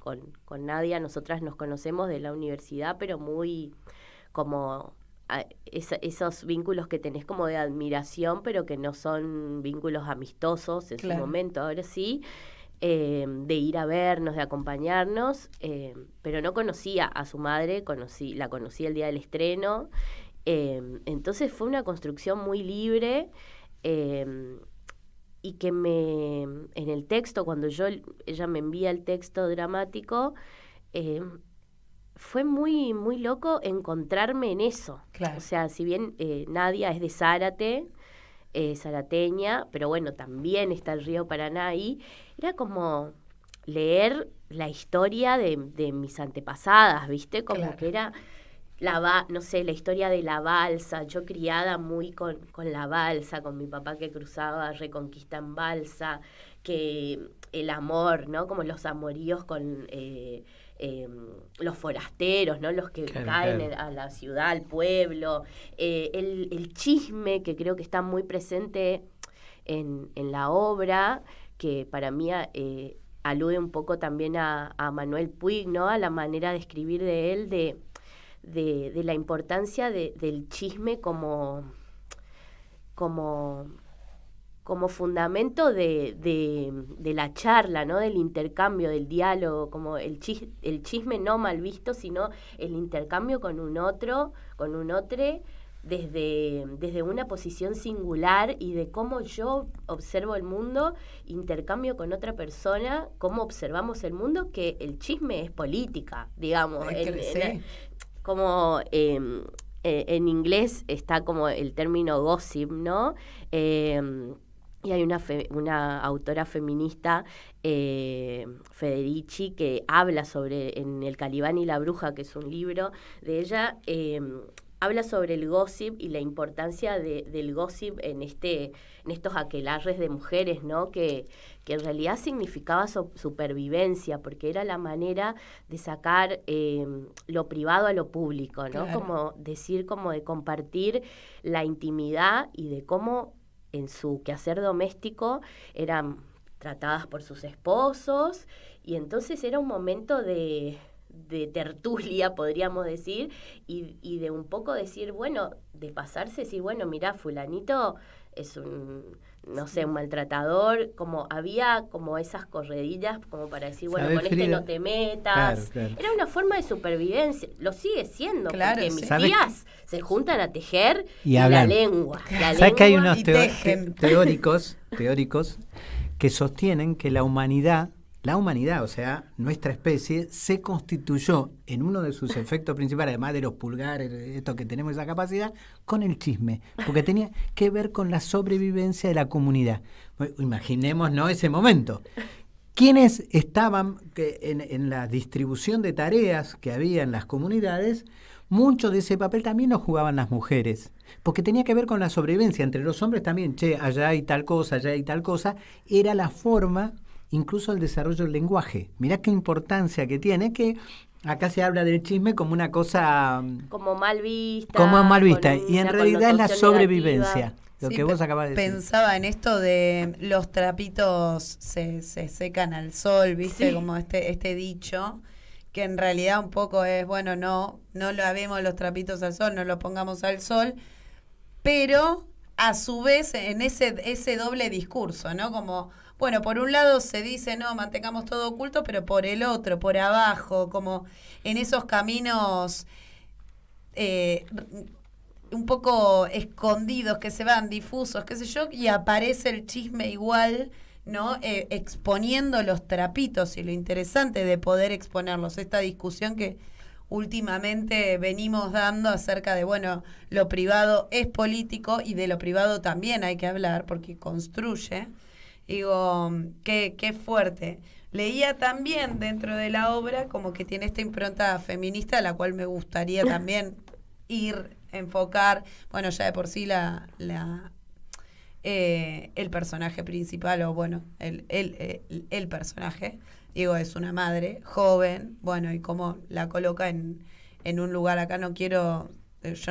con Nadia nosotras nos conocemos de la universidad, pero muy como esos vínculos que tenés como de admiración, pero que no son vínculos amistosos en su momento, ahora sí, de ir a vernos, de acompañarnos, pero no conocía a su madre, la conocí el día del estreno, entonces fue una construcción muy libre, y que en el texto, cuando ella me envía el texto dramático, fue muy, muy loco encontrarme en eso. Claro. O sea, si bien Nadia es de Zárate, zarateña, pero bueno, también está el río Paraná ahí, era como leer la historia de mis antepasadas, ¿viste? Como que era la historia de la balsa, yo criada muy con la balsa, con mi papá que cruzaba Reconquista en balsa, que el amor, ¿no? Como los amoríos con los forasteros, ¿no? Los que caen a la ciudad, al pueblo, el chisme que creo que está muy presente en la obra, que para mí alude un poco también a Manuel Puig, ¿no? A la manera de escribir de él, de la importancia del chisme como fundamento de la charla, ¿no? Del intercambio, del diálogo, como el chisme no mal visto, sino el intercambio con un otro desde una posición singular, y de cómo yo observo el mundo, intercambio con otra persona, cómo observamos el mundo, que el chisme es política, digamos. Como en inglés está como el término gossip, ¿no? Y hay una autora feminista, Federici, que habla sobre, en El Calibán y la Bruja, que es un libro de ella, habla sobre el gossip y la importancia del gossip en estos aquelarres de mujeres, ¿no? Que en realidad significaba supervivencia, porque era la manera de sacar lo privado a lo público, ¿no? Claro. Como decir, como de compartir la intimidad y de cómo en su quehacer doméstico eran tratadas por sus esposos, y entonces era un momento de tertulia, podríamos decir, y de un poco decir, bueno, de pasarse, decir, bueno, mirá, fulanito es un maltratador, como había como esas corredillas como para decir, bueno, con este no te metas. Claro. Era una forma de supervivencia, lo sigue siendo, claro, porque mis tías se juntan a tejer y la lengua. ¿Sabes que hay unos teóricos que sostienen que la humanidad, o sea, nuestra especie, se constituyó en uno de sus efectos principales, además de los pulgares, esto que tenemos esa capacidad, con el chisme, porque tenía que ver con la sobrevivencia de la comunidad. Bueno, imaginémonos ese momento. ¿Quiénes estaban en la distribución de tareas que había en las comunidades? Mucho de ese papel también lo jugaban las mujeres, porque tenía que ver con la sobrevivencia. Entre los hombres también, allá hay tal cosa, era la forma, incluso el desarrollo del lenguaje. Mirá qué importancia que tiene, que acá se habla del chisme como una cosa como mal vista, y en realidad es la sobrevivencia. Lo que vos acabas de decir. Pensaba en esto de los trapitos se secan al sol, ¿viste? Sí. Como este dicho, que en realidad un poco es, bueno, no lavemos los trapitos al sol, no los pongamos al sol, pero a su vez en ese doble discurso, ¿no? Como, bueno, por un lado se dice, no, mantengamos todo oculto, pero por el otro, por abajo, como en esos caminos un poco escondidos, que se van, difusos, qué sé yo, y aparece el chisme igual, ¿no? Exponiendo los trapitos, y lo interesante de poder exponerlos, esta discusión que últimamente venimos dando acerca de, bueno, lo privado es político y de lo privado también hay que hablar porque construye. Digo, qué fuerte. Leía también dentro de la obra como que tiene esta impronta feminista, a la cual me gustaría también enfocar, bueno, ya de por sí el personaje principal, o bueno, el personaje, digo, es una madre joven, bueno, y cómo la coloca en un lugar. Acá yo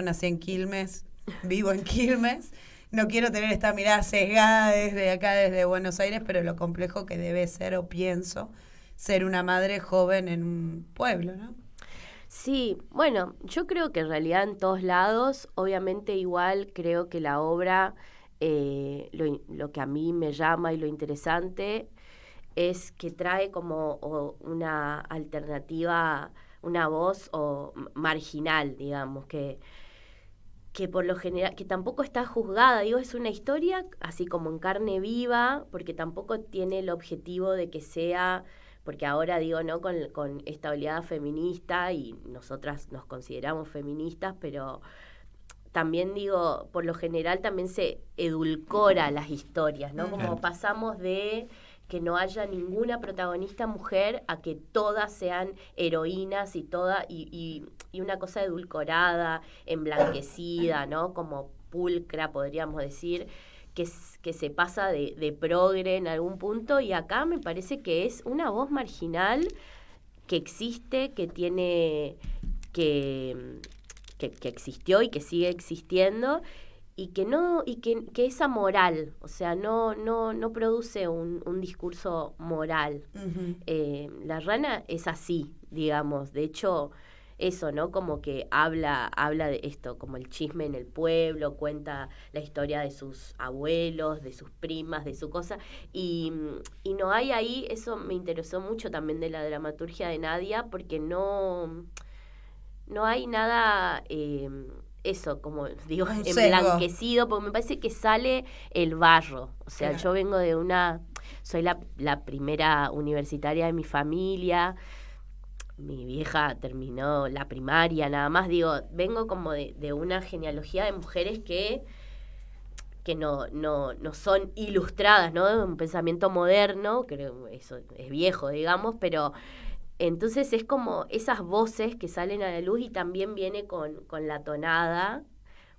nací en Quilmes, vivo en Quilmes, no quiero tener esta mirada sesgada desde acá, desde Buenos Aires, pero lo complejo que debe ser, o pienso, ser una madre joven en un pueblo, ¿no? Sí, bueno, yo creo que en realidad en todos lados, obviamente igual creo que la obra, lo que a mí me llama y lo interesante es que trae como una alternativa, una voz marginal, digamos, que por lo general, que tampoco está juzgada, digo, es una historia así como en carne viva, porque tampoco tiene el objetivo de que sea, porque ahora digo, ¿no? Con esta oleada feminista, y nosotras nos consideramos feministas, pero también digo, por lo general también se edulcora las historias, ¿no? Como pasamos de que no haya ninguna protagonista mujer a que todas sean heroínas y una cosa edulcorada, emblanquecida, ¿no? Como pulcra, podríamos decir, que se pasa de progre en algún punto, y acá me parece que es una voz marginal que existe, que tiene, que existió y que sigue existiendo, y que es amoral, o sea, no produce un discurso moral. Uh-huh. La rana es así, digamos, de hecho, eso, ¿no? Como que habla de esto, como el chisme en el pueblo, cuenta la historia de sus abuelos, de sus primas, de su cosa, y no hay ahí, eso me interesó mucho también de la dramaturgia de Nadia, porque no hay nada, eso, como digo, emblanquecido, porque me parece que sale el barro, o sea, claro. Yo vengo soy la primera universitaria de mi familia, mi vieja terminó la primaria nada más, digo, vengo como de una genealogía de mujeres que no son ilustradas, ¿no? De un pensamiento moderno, creo eso es viejo, digamos, pero entonces es como esas voces que salen a la luz y también viene con la tonada,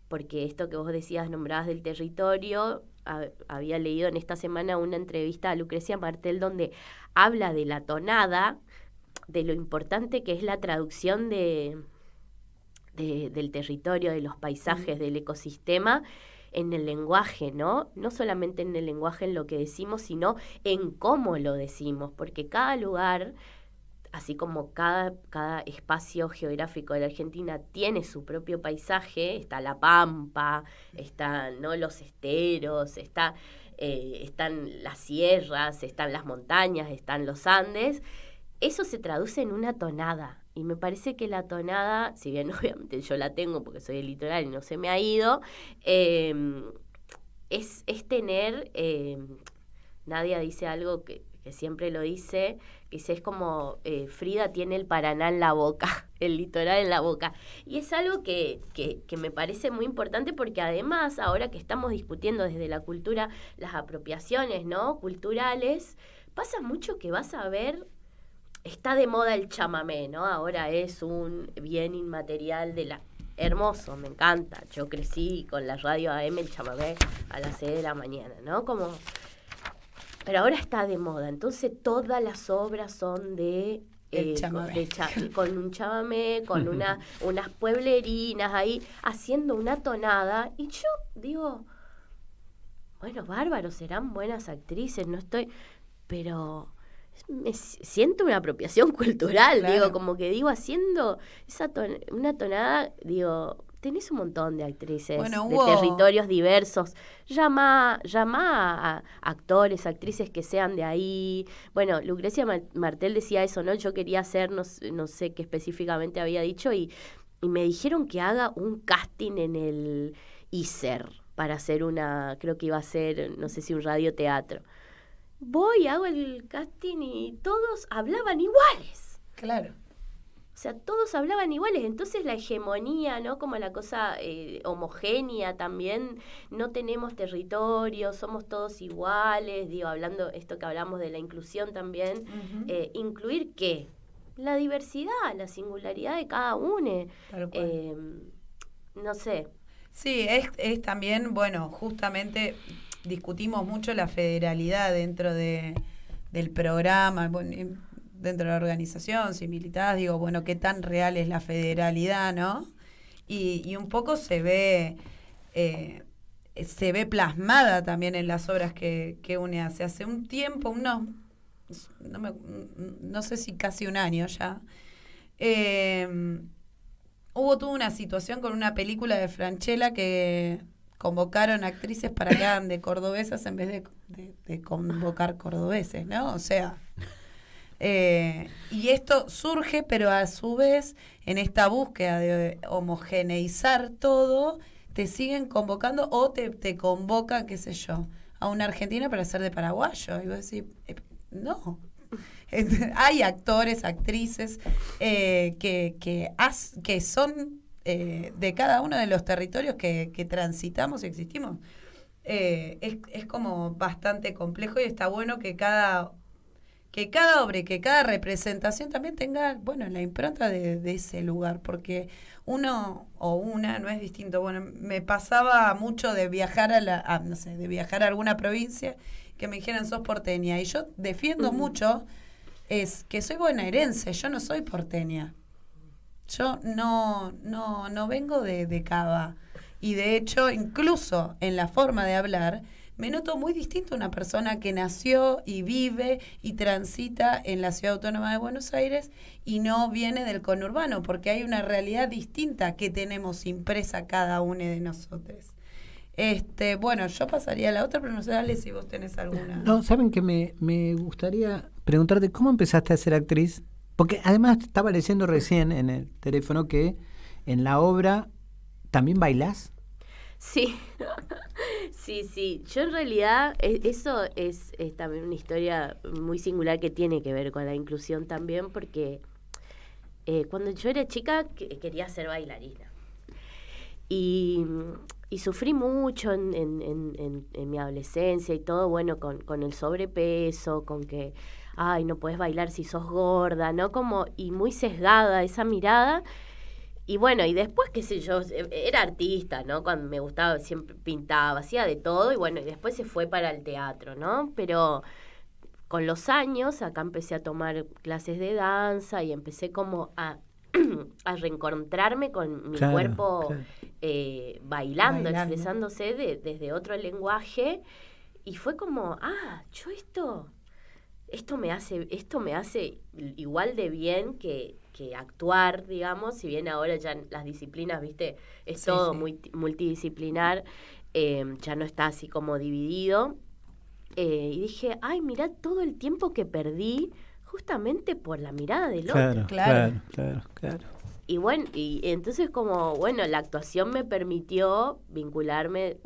porque esto que vos decías, nombrabas del territorio, había leído en esta semana una entrevista a Lucrecia Martel donde habla de la tonada, de lo importante que es la traducción del territorio, de los paisajes, del ecosistema, en el lenguaje, ¿no? No solamente en el lenguaje, en lo que decimos, sino en cómo lo decimos, porque cada lugar, así como cada espacio geográfico de la Argentina tiene su propio paisaje, está la Pampa, están, ¿no?, los esteros, están las sierras, están las montañas, están los Andes, eso se traduce en una tonada. Y me parece que la tonada, si bien obviamente yo la tengo porque soy del litoral y no se me ha ido, es tener, Nadia dice algo que siempre lo dice, que es como Frida tiene el Paraná en la boca, el litoral en la boca. Y es algo que me parece muy importante porque además, ahora que estamos discutiendo desde la cultura las apropiaciones, ¿no?, culturales, pasa mucho que vas a ver. Está de moda el chamamé, ¿no? Ahora es un bien inmaterial hermoso, me encanta. Yo crecí con la radio AM, el chamamé, a las 6 de la mañana, ¿no? Pero ahora está de moda, entonces todas las obras son de con un chamamé, con unas pueblerinas ahí, haciendo una tonada. Y yo digo, bueno, bárbaro, serán buenas actrices, no estoy... Pero... me siento una apropiación cultural, claro. Digo, como que digo, haciendo una tonada, digo, tenés un montón de actrices de territorios diversos, llama a actores, actrices que sean de ahí. Bueno, Lucrecia Martel decía eso, ¿no? Yo quería hacer, no sé qué específicamente había dicho, y me dijeron que haga un casting en el ISER para hacer creo que iba a ser, no sé si un radioteatro. Voy, hago el casting y todos hablaban iguales. Claro. O sea, todos hablaban iguales. Entonces la hegemonía, ¿no? Como la cosa homogénea también. No tenemos territorio, somos todos iguales. Digo, hablando esto que hablamos de la inclusión también. Uh-huh. ¿Incluir qué? La diversidad, la singularidad de cada uno. No sé. Sí, es también, bueno, justamente... discutimos mucho la federalidad dentro del programa, bueno, dentro de la organización, si militás, digo, bueno, qué tan real es la federalidad, ¿no? Y un poco se ve plasmada también en las obras que UNE hace. Hace un tiempo, no sé si casi un año ya, hubo toda una situación con una película de Francella que... convocaron actrices para que hagan de cordobesas en vez de convocar cordobeses, ¿no? O sea, y esto surge, pero a su vez, en esta búsqueda de homogeneizar todo, te siguen convocando o te convocan, qué sé yo, a una argentina para ser de paraguayo. Y vos decís, no. Hay actores, actrices que son... de cada uno de los territorios que transitamos y existimos. Es como bastante complejo y está bueno que cada obra y que cada representación también tenga, bueno, la impronta de ese lugar, porque uno o una no es distinto. Bueno, me pasaba mucho de viajar de viajar a alguna provincia que me dijeran sos porteña, y yo defiendo mucho es que soy bonaerense, yo no soy porteña. Yo no vengo de Cava. Y de hecho, incluso en la forma de hablar, me noto muy distinto a una persona que nació y vive y transita en la Ciudad Autónoma de Buenos Aires y no viene del conurbano, porque hay una realidad distinta que tenemos impresa cada uno de nosotros. Bueno, yo pasaría a la otra, pero no sé, dale si vos tenés alguna. No, ¿saben que me gustaría preguntarte cómo empezaste a ser actriz? Porque además estaba leyendo recién en el teléfono que en la obra también bailás. Sí, sí. Yo en realidad, eso es también una historia muy singular que tiene que ver con la inclusión también, porque cuando yo era chica quería ser bailarina. Y sufrí mucho en mi adolescencia y todo, bueno, con el sobrepeso, con que, ay, no puedes bailar si sos gorda, ¿no? Como, y muy sesgada esa mirada. Y bueno, y después, qué sé yo, era artista, ¿no? Cuando me gustaba, siempre pintaba, hacía de todo, y bueno, y después se fue para el teatro, ¿no? Pero con los años, acá empecé a tomar clases de danza y empecé como a reencontrarme con mi cuerpo bailando, expresándose desde otro lenguaje, y fue como, yo esto me hace igual de bien que actuar, digamos, si bien ahora ya las disciplinas, viste, es todo muy multidisciplinar, ya no está así como dividido, y dije, ay, mirá todo el tiempo que perdí justamente por la mirada del otro. Claro. Y bueno, y entonces como, bueno, la actuación me permitió vincularme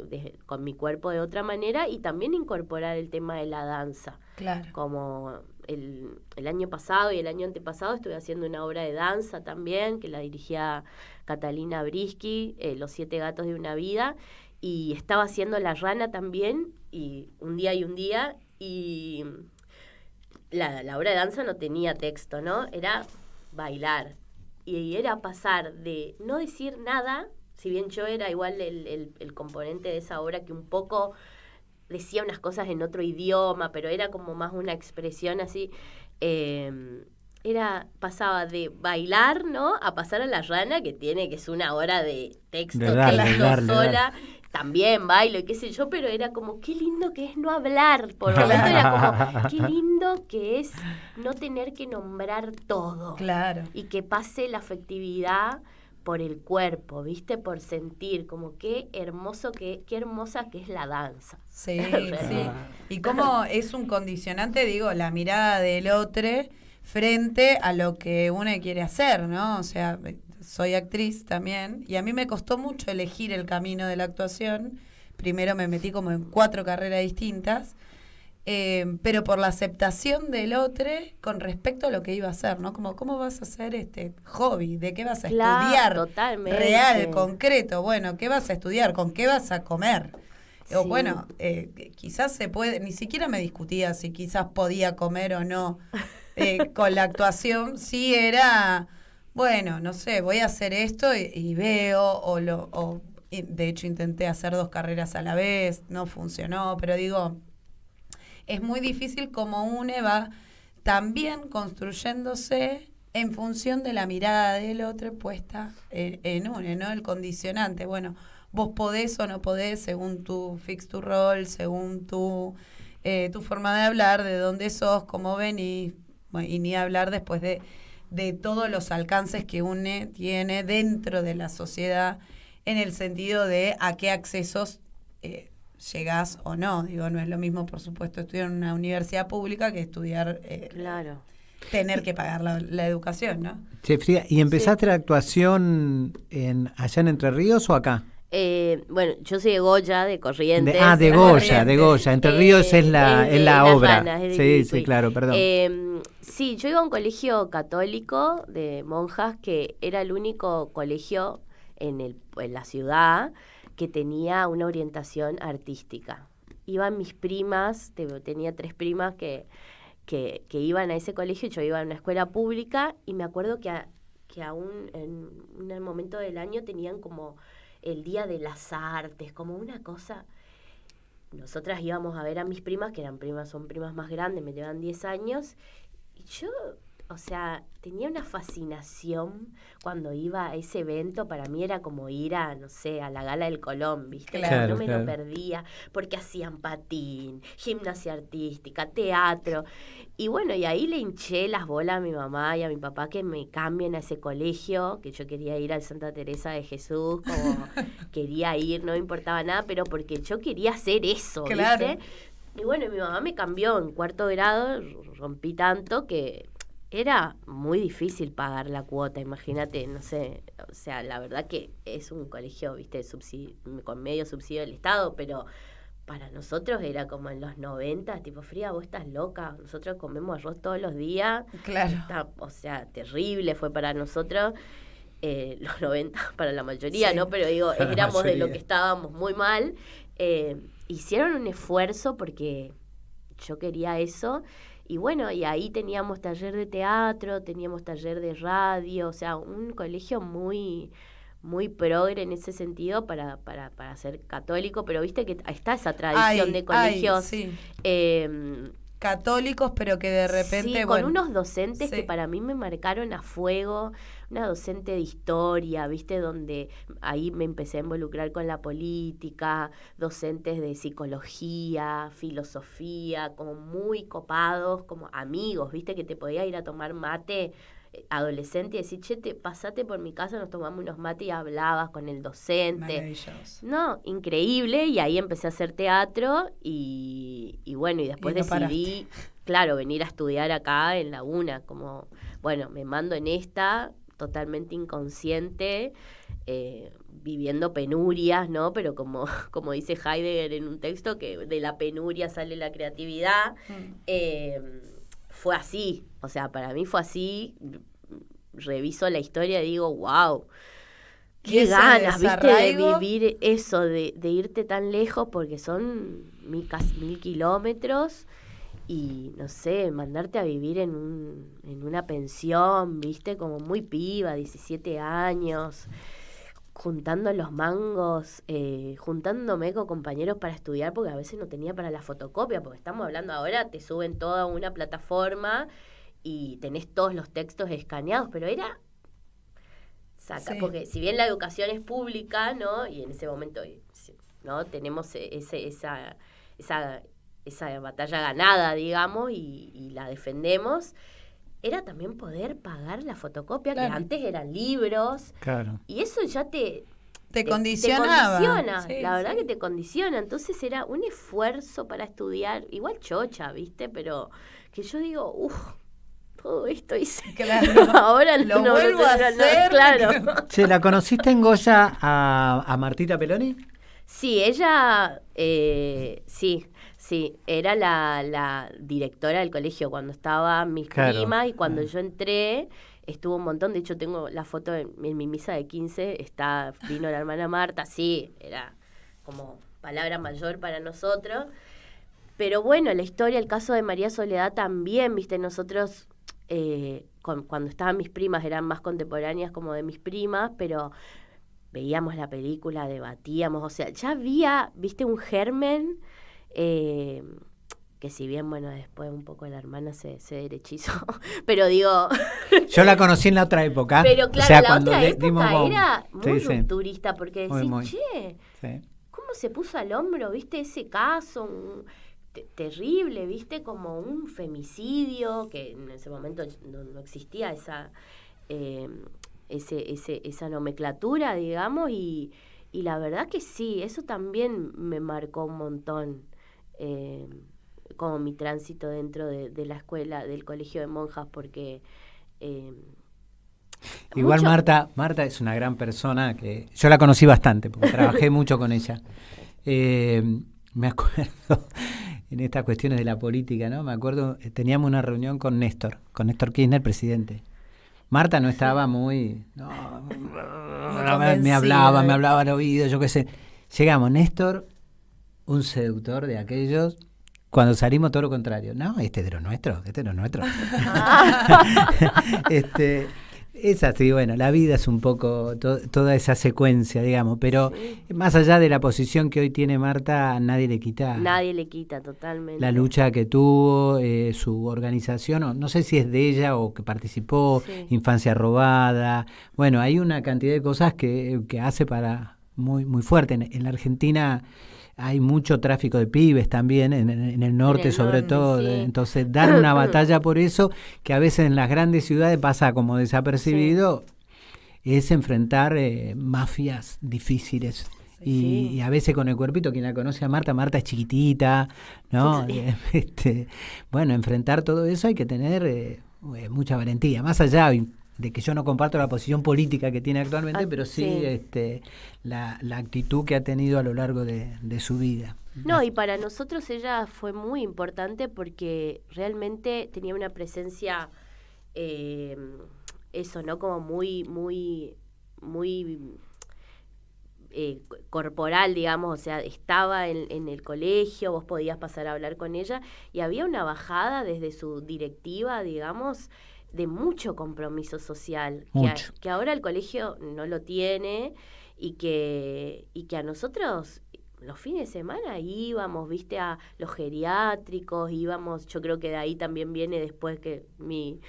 con mi cuerpo de otra manera y también incorporar el tema de la danza. Claro. Como el año pasado y el año antepasado estuve haciendo una obra de danza también, que la dirigía Catalina Brisky, Los 7 gatos de una vida, y estaba haciendo La Rana también, y un día, y la obra de danza no tenía texto, ¿no? Era bailar. Y era pasar de no decir nada, si bien yo era igual el componente de esa obra que un poco decía unas cosas en otro idioma, pero era como más una expresión así, pasaba de bailar, ¿no? A pasar a La Rana, que es una hora de texto, sola. También bailo y qué sé yo, pero era como, qué lindo que es no hablar. Por momento era como, qué lindo que es no tener que nombrar todo. Claro. Y que pase la afectividad por el cuerpo, ¿viste? Por sentir, como qué hermosa que es la danza. Sí, sí. Y cómo es un condicionante, digo, la mirada del otro frente a lo que uno quiere hacer, ¿no? O sea, soy actriz también, y a mí me costó mucho elegir el camino de la actuación. Primero me metí como en 4 carreras distintas, pero por la aceptación del otro con respecto a lo que iba a hacer, ¿no? Como, ¿cómo vas a hacer este hobby? ¿De qué vas a estudiar? Totalmente. Real, concreto. Bueno, ¿qué vas a estudiar? ¿Con qué vas a comer? Sí. O bueno, quizás se puede, ni siquiera me discutía si quizás podía comer o no con la actuación. Sí era, bueno, no sé, voy a hacer esto y veo, de hecho intenté hacer 2 carreras a la vez, no funcionó, pero digo, es muy difícil como uno va también construyéndose en función de la mirada del otro puesta en uno, ¿no? El condicionante, bueno, vos podés o no podés según tu fix tu rol, según tu forma de hablar, de dónde sos, cómo venís, bueno, y ni hablar después de todos los alcances que uno tiene dentro de la sociedad, en el sentido de a qué accesos llegás o no. Digo, no es lo mismo, por supuesto, estudiar en una universidad pública que estudiar, claro, tener que pagar la educación, ¿no? Che, Frida, ¿y empezaste la actuación allá en Entre Ríos o acá? Bueno, yo soy de Goya, de Corrientes. De Goya. Entre Ríos es la obra. Ranas, sí, claro, perdón. Sí, yo iba a un colegio católico de monjas que era el único colegio en la ciudad que tenía una orientación artística. Iban mis primas, tenía 3 primas que iban a ese colegio, y yo iba a una escuela pública, y me acuerdo que aún en un momento del año tenían como el Día de las Artes, como una cosa. Nosotras íbamos a ver a mis primas, que son primas más grandes, me llevan 10 años, y yo, o sea, tenía una fascinación cuando iba a ese evento. Para mí era como ir a, no sé, a la Gala del Colón, ¿viste? Claro, no me lo perdía, porque hacían patín, gimnasia artística, teatro. Y bueno, y ahí le hinché las bolas a mi mamá y a mi papá que me cambien a ese colegio, que yo quería ir al Santa Teresa de Jesús, como quería ir, no me importaba nada, pero porque yo quería hacer eso, claro, ¿viste? Y bueno, mi mamá me cambió en 4º grado, rompí tanto que era muy difícil pagar la cuota, imagínate, no sé, o sea, la verdad que es un colegio, viste, con medio subsidio del Estado, pero para nosotros era como en los 90, tipo, Frida, vos estás loca, nosotros comemos arroz todos los días. Claro. O sea, terrible fue para nosotros. Los 90 para la mayoría, sí, ¿no? Pero digo, éramos de lo que estábamos muy mal. Hicieron un esfuerzo porque yo quería eso. Y bueno, y ahí teníamos taller de teatro, teníamos taller de radio, o sea, un colegio muy progre en ese sentido para ser católico, pero viste que está esa tradición de colegios sí. Católicos, pero que de repente... Sí, con unos docentes que para mí me marcaron a fuego, una docente de historia, ¿viste? Donde ahí me empecé a involucrar con la política, docentes de psicología, filosofía, como muy copados, como amigos, ¿viste? Que te podía ir a tomar mate adolescente y decir, che, pasate por mi casa, nos tomamos unos mates y hablabas con el docente. Maravilloso. No, increíble, y ahí empecé a hacer teatro y bueno, y después decidí, claro, venir a estudiar acá en la UNA, como, bueno, me mando en esta, totalmente inconsciente, viviendo penurias, ¿no? Pero como dice Heidegger en un texto, que de la penuria sale la creatividad, fue así, o sea, para mí fue así. Reviso la historia y digo, wow, qué ganas, ¿viste? De vivir eso, de irte tan lejos, porque son casi 1000 kilómetros, y no sé, mandarte a vivir en una pensión, ¿viste? Como muy piba, 17 años, juntando los mangos, juntándome con compañeros para estudiar, porque a veces no tenía para la fotocopia, porque estamos hablando ahora, te suben toda una plataforma y tenés todos los textos escaneados, pero era porque si bien la educación es pública, ¿no? Y en ese momento, ¿no? Tenemos esa batalla ganada, digamos, y la defendemos. Era también poder pagar la fotocopia, claro, que antes eran libros. Claro. Y eso ya te condicionaba. Te condiciona, sí, la verdad que te condiciona. Entonces era un esfuerzo para estudiar, igual chocha, ¿viste? Pero que yo digo, todo esto hice. Claro. Ahora lo vuelvo a hacer. Claro. Che, ¿la conociste en Goya a Martita Peloni? Sí, ella, sí, era la directora del colegio cuando estaban mis primas, y cuando yo entré estuvo un montón. De hecho tengo la foto en mi misa de 15, vino la hermana Marta, sí, era como palabra mayor para nosotros. Pero bueno, la historia, el caso de María Soledad también, viste, nosotros cuando estaban mis primas eran más contemporáneas como de mis primas, pero veíamos la película, debatíamos, o sea, ya había, viste, un germen, que si bien, bueno, después un poco la hermana se derechizó, pero digo... Yo la conocí en la otra época. Pero claro, o sea, la cuando otra época era muy sí, rupturista, porque decís, muy. che, sí, ¿cómo se puso al hombro, viste, ese caso terrible, viste, como un femicidio, que en ese momento no existía esa nomenclatura, digamos, y la verdad que sí, eso también me marcó un montón, como mi tránsito dentro de la escuela, del colegio de monjas, porque... Igual Marta es una gran persona, que yo la conocí bastante, porque trabajé mucho con ella. Me acuerdo, en estas cuestiones de la política, ¿no? Me acuerdo, teníamos una reunión con Néstor Kirchner, presidente. Marta no estaba muy... me hablaba al oído, yo qué sé. Llegamos, Néstor, un seductor de aquellos... Cuando salimos, todo lo contrario. No, este es de los nuestros. Es así, bueno, la vida es un poco toda esa secuencia, digamos, pero más allá de la posición que hoy tiene Marta, nadie le quita totalmente la lucha que tuvo, su organización, no sé si es de ella o que participó, Infancia Robada. Bueno, hay una cantidad de cosas que hace para muy, muy fuerte. En la Argentina hay mucho tráfico de pibes también, en el norte sobre todo, sí. Entonces dar una batalla por eso, que a veces en las grandes ciudades pasa como desapercibido, es enfrentar mafias difíciles. Y a veces con el cuerpito, quien la conoce a Marta es chiquitita, ¿no? Bueno, enfrentar todo eso hay que tener mucha valentía, más allá, de que yo no comparto la posición política que tiene actualmente, pero sí, la actitud que ha tenido a lo largo de su vida. No, y para nosotros ella fue muy importante porque realmente tenía una presencia, eso, ¿no? Como muy corporal, digamos, o sea, estaba en el colegio, vos podías pasar a hablar con ella, y había una bajada desde su directiva, digamos, de mucho compromiso social, que ahora el colegio no lo tiene, y que a nosotros los fines de semana íbamos, viste, a los geriátricos, íbamos, yo creo que de ahí también viene después que mi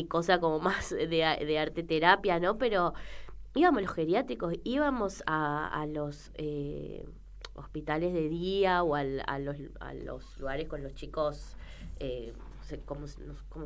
cosa como más de arte terapia, ¿no? Pero íbamos a los geriátricos, íbamos a los hospitales de día o a los lugares con los chicos, ¿cómo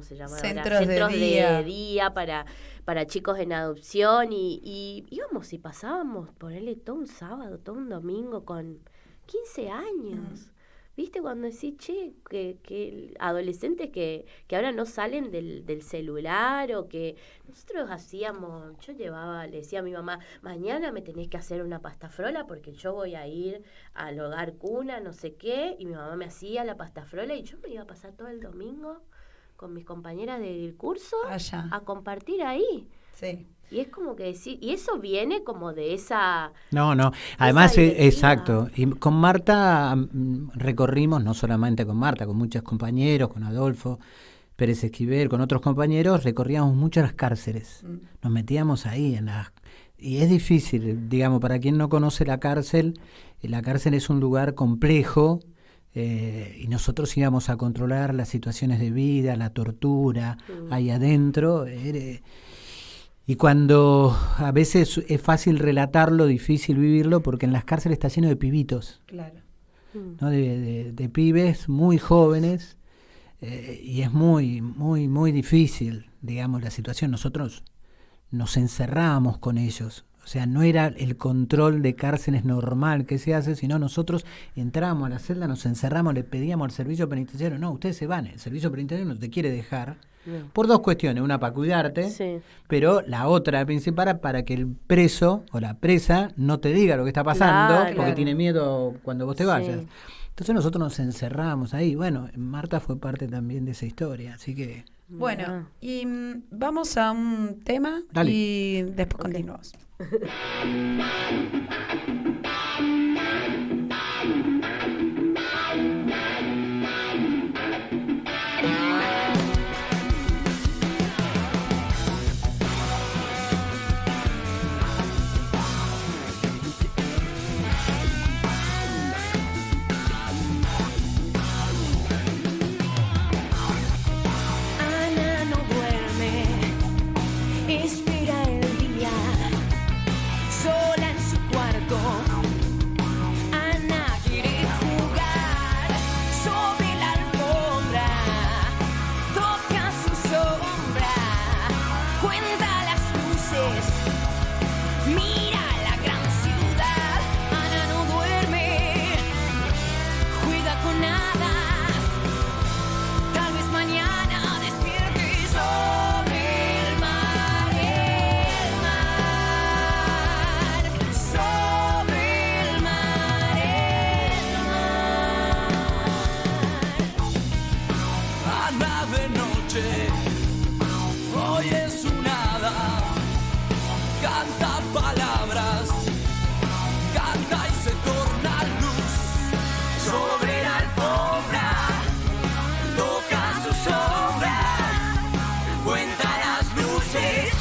se llama? Centros de día para chicos en adopción, y íbamos y pasábamos, ponerle todo un sábado, todo un domingo con 15 años. ¿Viste? Cuando decís, che, que adolescentes que ahora no salen del celular, o que nosotros hacíamos, yo le decía a mi mamá, mañana me tenés que hacer una pastafrola porque yo voy a ir al hogar cuna, no sé qué, y mi mamá me hacía la pastafrola y yo me iba a pasar todo el domingo con mis compañeras del curso a compartir ahí. Sí. Y es como que decir, y eso viene como de esa... No, además, exacto. Y con Marta recorrimos, no solamente con Marta, con muchos compañeros, con Adolfo Pérez Esquivel, con otros compañeros, recorríamos mucho las cárceles. Nos metíamos ahí y es difícil, digamos, para quien no conoce la cárcel es un lugar complejo, y nosotros íbamos a controlar las situaciones de vida, la tortura, ahí adentro. Y cuando a veces es fácil relatarlo, difícil vivirlo, porque en las cárceles está lleno de pibitos. Claro. ¿No? De pibes muy jóvenes, y es muy, muy, muy difícil, digamos, la situación. Nosotros nos encerramos con ellos. O sea, no era el control de cárceles normal que se hace, sino nosotros entramos a la celda, nos encerramos, le pedíamos al servicio penitenciario, no, ustedes se van, el servicio penitenciario no te quiere dejar. Por dos cuestiones, una para cuidarte, pero la otra principal para que el preso o la presa no te diga lo que está pasando, porque tiene miedo cuando vos te vayas. Entonces nosotros nos encerramos ahí. Bueno, Marta fue parte también de esa historia, así que... Bueno, y vamos a un tema. Dale. Y después continuamos. Espera el día, sola en su cuarto. Ana quiere jugar sobre la alfombra, toca su sombra, cuenta las luces, mira la gran ciudad. Ana no duerme, juega con hadas, tal vez mañana despierte sobre el mar. Hoy es un hada, canta palabras, canta y se torna luz sobre la alfombra, toca su sombra, cuenta las luces,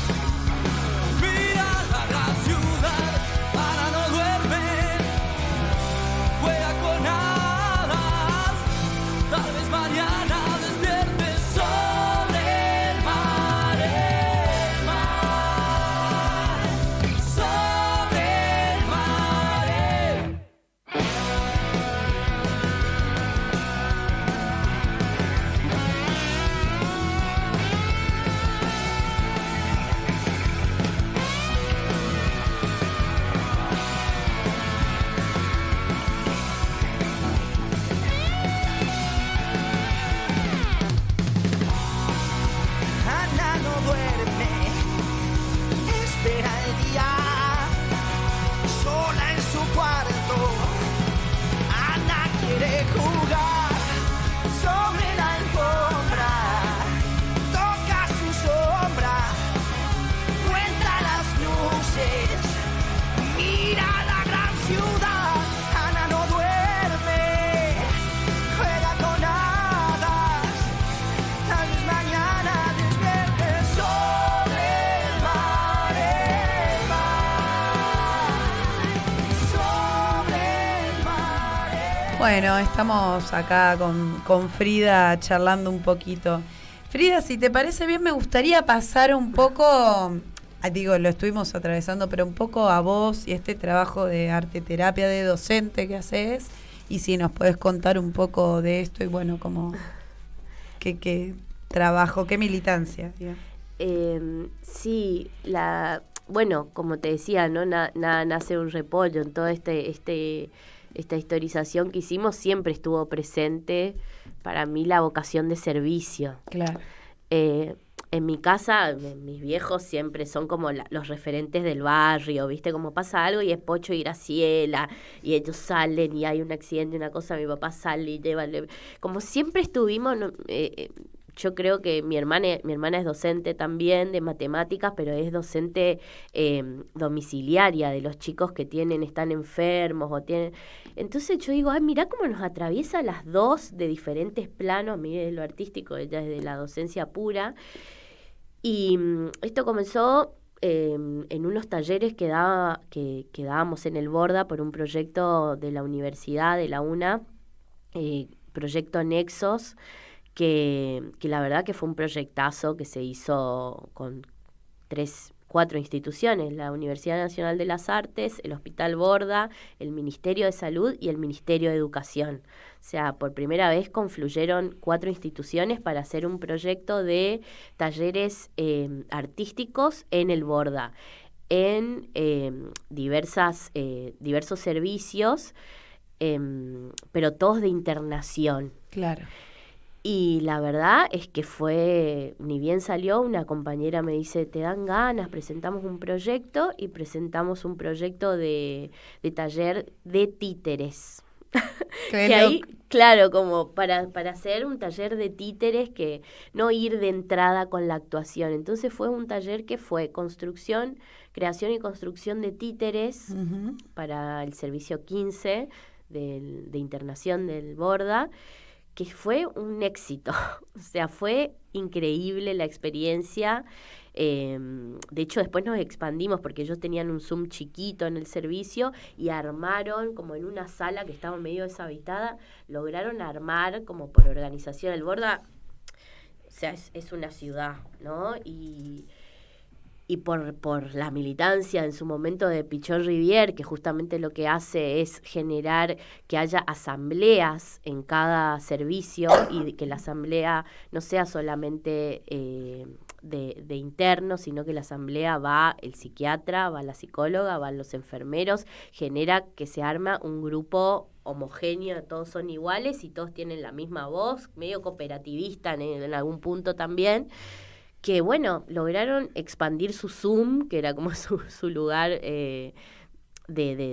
mira la gran ciudad. Ana no duerme, juega con hadas, tal vez mañana despierte sobre el mar, Bueno, estamos acá con Frida charlando un poquito. Frida, si te parece bien, me gustaría pasar un poco, digo, lo estuvimos atravesando, pero un poco a vos y este trabajo de arte terapia de docente que haces, y si nos podés contar un poco de esto y bueno, como qué trabajo, qué militancia. Sí, bueno, como te decía, ¿no? Nada nace un repollo. En toda esta historización que hicimos siempre estuvo presente para mí la vocación de servicio. Claro. En mi casa, mis viejos siempre son como los referentes del barrio, ¿viste? Como pasa algo y es Pocho y Graciela, y ellos salen y hay un accidente, una cosa, mi papá sale y lleva... Como siempre estuvimos... yo creo que mi hermana es docente también de matemáticas, pero es docente domiciliaria de los chicos que están enfermos o tienen... Entonces yo digo, mirá cómo nos atraviesa las dos de diferentes planos, mire lo artístico, ella es de la docencia pura. Y esto comenzó en unos talleres que dábamos en el Borda por un proyecto de la universidad, de la UNA, proyecto Nexos, que la verdad que fue un proyectazo que se hizo con 4 instituciones, la Universidad Nacional de las Artes, el Hospital Borda, el Ministerio de Salud y el Ministerio de Educación. O sea, por primera vez confluyeron 4 instituciones para hacer un proyecto de talleres artísticos en el Borda, en diversos servicios, pero todos de internación. Claro. Y la verdad es que fue, ni bien salió, una compañera me dice, ¿te dan ganas? Presentamos un proyecto y presentamos un proyecto de taller de títeres. Que ahí, claro, como para hacer un taller de títeres, que no ir de entrada con la actuación. Entonces fue un taller que fue creación y construcción de títeres para el servicio 15 de internación del Borda, que fue un éxito. O sea, fue increíble la experiencia. De hecho, después nos expandimos porque ellos tenían un Zoom chiquito en el servicio y armaron, como en una sala que estaba medio deshabitada, lograron armar como por organización. El Borda, o sea, es una ciudad, ¿no? Y por la militancia en su momento de Pichón Rivière, que justamente lo que hace es generar que haya asambleas en cada servicio y que la asamblea no sea solamente de internos, sino que la asamblea va el psiquiatra, va la psicóloga, van los enfermeros, genera que se arma un grupo homogéneo, todos son iguales y todos tienen la misma voz, medio cooperativista en algún punto también, que bueno, lograron expandir su Zoom, que era como su lugar de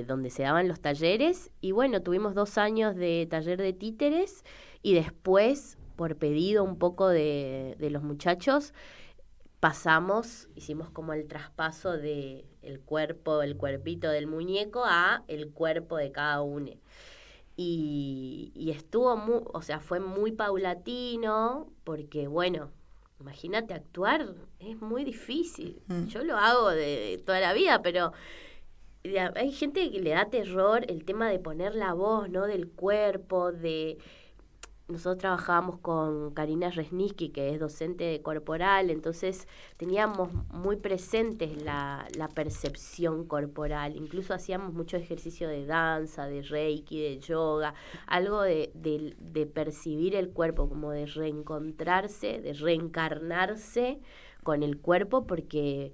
donde se daban los talleres, y bueno, tuvimos 2 años de taller de títeres, y después, por pedido un poco de los muchachos, hicimos como el traspaso de el cuerpito del muñeco a el cuerpo de cada uno. Y estuvo fue muy paulatino, porque bueno, imagínate, actuar es muy difícil. Yo lo hago de toda la vida, pero hay gente que le da terror el tema de poner la voz, ¿no? Del cuerpo, Nosotros trabajábamos con Karina Resniski, que es docente de corporal, entonces teníamos muy presentes la percepción corporal. Incluso hacíamos mucho ejercicio de danza, de reiki, de yoga, algo de percibir el cuerpo, como de reencontrarse, de reencarnarse con el cuerpo, porque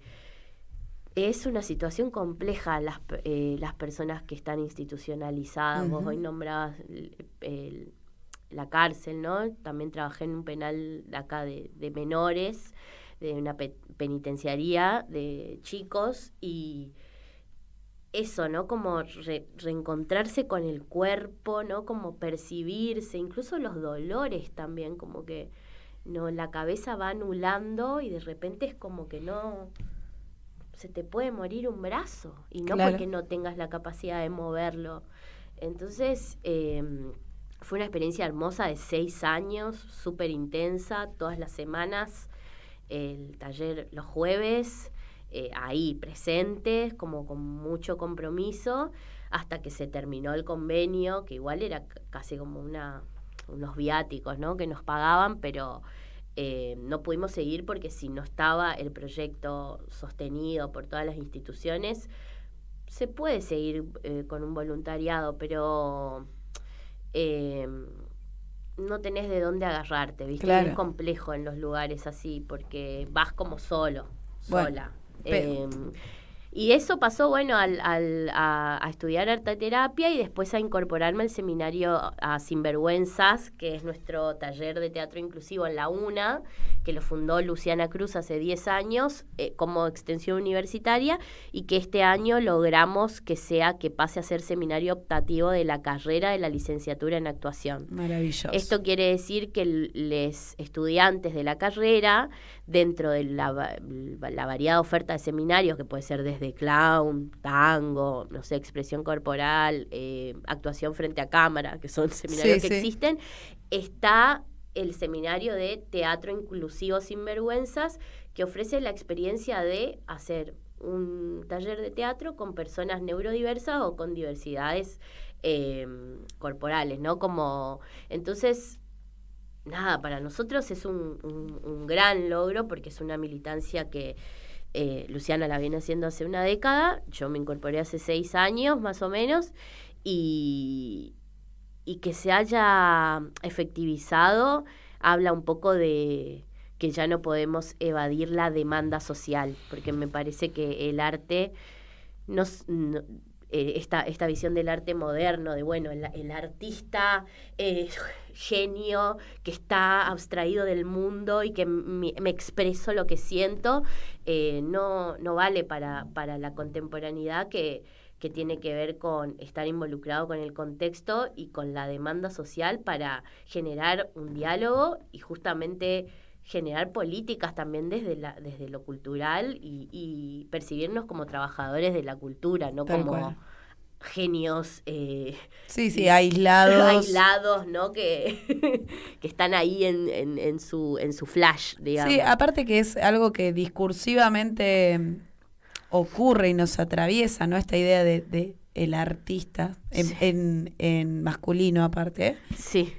es una situación compleja las personas que están institucionalizadas. Vos hoy nombrabas la cárcel, ¿no? También trabajé en un penal de acá de menores, de una penitenciaría de chicos, y eso, ¿no? Como reencontrarse con el cuerpo, ¿no? Como percibirse, incluso los dolores también, como que no, la cabeza va anulando y de repente es como que no, se te puede morir un brazo, y no porque no tengas la capacidad de moverlo. Entonces, fue una experiencia hermosa de 6 años, súper intensa, todas las semanas, el taller los jueves, ahí presentes, como con mucho compromiso, hasta que se terminó el convenio, que igual era casi como unos viáticos, ¿no?, que nos pagaban, pero no pudimos seguir porque si no estaba el proyecto sostenido por todas las instituciones, se puede seguir con un voluntariado, pero no tenés de dónde agarrarte, ¿viste? Claro. Es complejo en los lugares así, porque vas como sola. Y eso pasó, bueno, a estudiar arteterapia y después a incorporarme al seminario a Sinvergüenzas, que es nuestro taller de teatro inclusivo en la UNA, que lo fundó Luciana Cruz hace 10 años como extensión universitaria, y que este año logramos que pase a ser seminario optativo de la carrera de la licenciatura en actuación. Maravilloso. Esto quiere decir que los estudiantes de la carrera, dentro de la variada oferta de seminarios, que puede ser desde clown, tango, no sé, expresión corporal, actuación frente a cámara, que son seminarios que existen, está el seminario de teatro inclusivo Sinvergüenzas, que ofrece la experiencia de hacer un taller de teatro con personas neurodiversas o con diversidades corporales, ¿no? Entonces, nada, para nosotros es un gran logro, porque es una militancia que Luciana la viene haciendo hace una década, yo me incorporé hace 6 años más o menos, y que se haya efectivizado habla un poco de que ya no podemos evadir la demanda social, porque me parece que el arte esta visión del arte moderno, de bueno, el artista genio que está abstraído del mundo y que me expreso lo que siento, no vale para la contemporaneidad que tiene que ver con estar involucrado con el contexto y con la demanda social para generar un diálogo y justamente generar políticas también desde lo cultural y percibirnos como trabajadores de la cultura, no Tal como cual. Genios aislados, ¿no? que están ahí en su flash, digamos. Sí, aparte que es algo que discursivamente ocurre y nos atraviesa, ¿no? Esta idea de el artista en masculino aparte. Sí.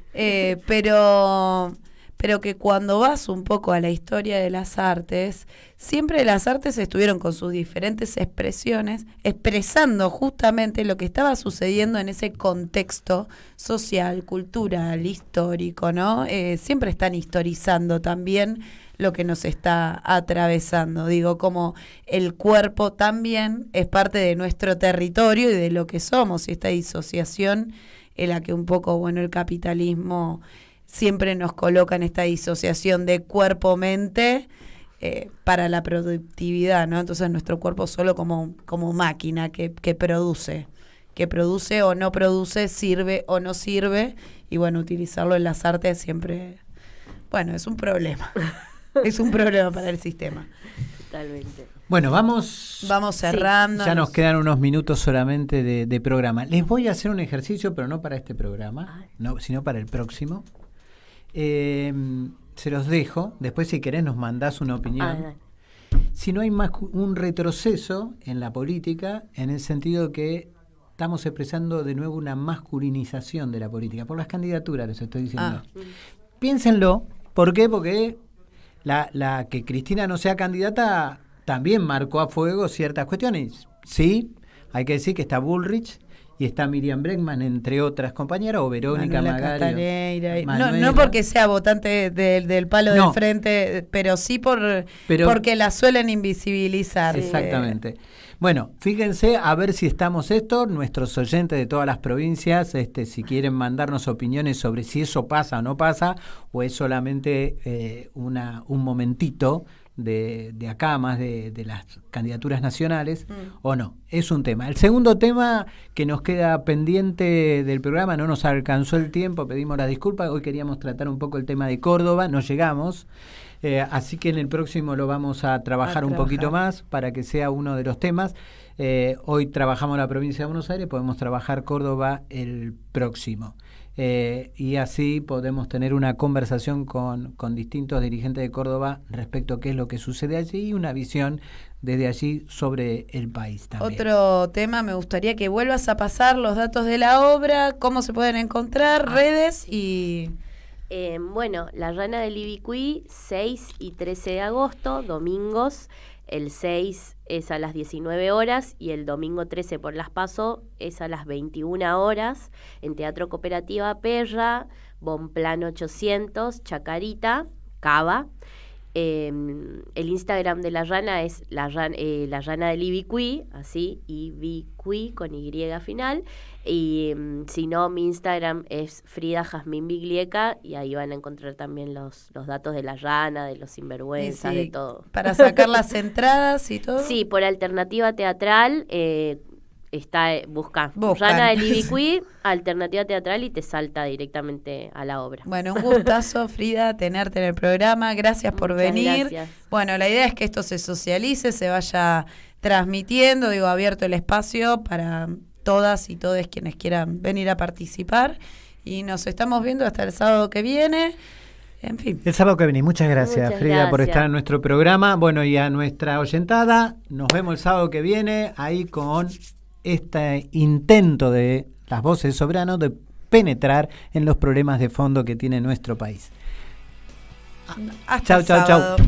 Pero que cuando vas un poco a la historia de las artes, siempre las artes estuvieron con sus diferentes expresiones, expresando justamente lo que estaba sucediendo en ese contexto social, cultural, histórico, ¿no? Siempre están historizando también lo que nos está atravesando. Digo, como el cuerpo también es parte de nuestro territorio y de lo que somos, y esta disociación en la que un poco, bueno, el capitalismo siempre nos coloca en esta disociación de cuerpo-mente para la productividad, ¿no? Entonces nuestro cuerpo solo como máquina que produce o no produce, sirve o no sirve, y bueno, utilizarlo en las artes siempre, bueno, es un problema. Es un problema para el sistema. Totalmente. Bueno, vamos cerrando. Ya nos quedan unos minutos solamente de programa. Les voy a hacer un ejercicio, pero no para este programa, sino para el próximo. Se los dejo. Después, si querés, nos mandás una opinión. Si no hay más un retroceso en la política, en el sentido que estamos expresando de nuevo una masculinización de la política. Por las candidaturas, les estoy diciendo. Piénsenlo. ¿Por qué? Porque la que Cristina no sea candidata también marcó a fuego ciertas cuestiones. Sí, hay que decir que está Bullrich y está Miriam Bregman, entre otras compañeras, o Verónica Magario. No porque sea votante del palo de frente, pero sí porque la suelen invisibilizar. Exactamente. Bueno, fíjense a ver si estamos nuestros oyentes de todas las provincias, si quieren mandarnos opiniones sobre si eso pasa o no pasa, o es solamente un momentito de acá más de las candidaturas nacionales, o no. Es un tema. El segundo tema que nos queda pendiente del programa, no nos alcanzó el tiempo, pedimos las disculpas, hoy queríamos tratar un poco el tema de Córdoba, no llegamos. Así que en el próximo lo vamos a trabajar un poquito más para que sea uno de los temas. Hoy trabajamos la provincia de Buenos Aires, podemos trabajar Córdoba el próximo. y así podemos tener una conversación con distintos dirigentes de Córdoba respecto a qué es lo que sucede allí y una visión desde allí sobre el país también. Otro tema, me gustaría que vuelvas a pasar los datos de la obra, cómo se pueden encontrar, redes y... Bueno, La Rana del Ibicuí, 6 y 13 de agosto, domingos. El 6 es a las 19 horas y el domingo 13 por las PASO es a las 21 horas en Teatro Cooperativa Perra, Bonplan 800, Chacarita, Cava. El Instagram de La Rana es La Rana del Ibicuí, así, Ibicuí con Y final. Y si no, mi Instagram es Frida Jazmín Biglieca y ahí van a encontrar también los datos de La Rana, de los sinvergüenzas, sí, de todo. Para sacar las entradas y todo. Sí, por Alternativa Teatral buscan Rana del Ibicuí, Alternativa Teatral y te salta directamente a la obra. Bueno, un gustazo, Frida, tenerte en el programa. Gracias por venir. Gracias. Bueno, la idea es que esto se socialice, se vaya transmitiendo, abierto el espacio para todas y todos quienes quieran venir a participar. Y nos estamos viendo hasta el sábado que viene. En fin. El sábado que viene. Muchas gracias, Frida, por estar en nuestro programa. Bueno, y a nuestra oyentada, nos vemos el sábado que viene ahí con este intento de las voces soberanas de penetrar en los problemas de fondo que tiene nuestro país. Hasta el sábado. Chau.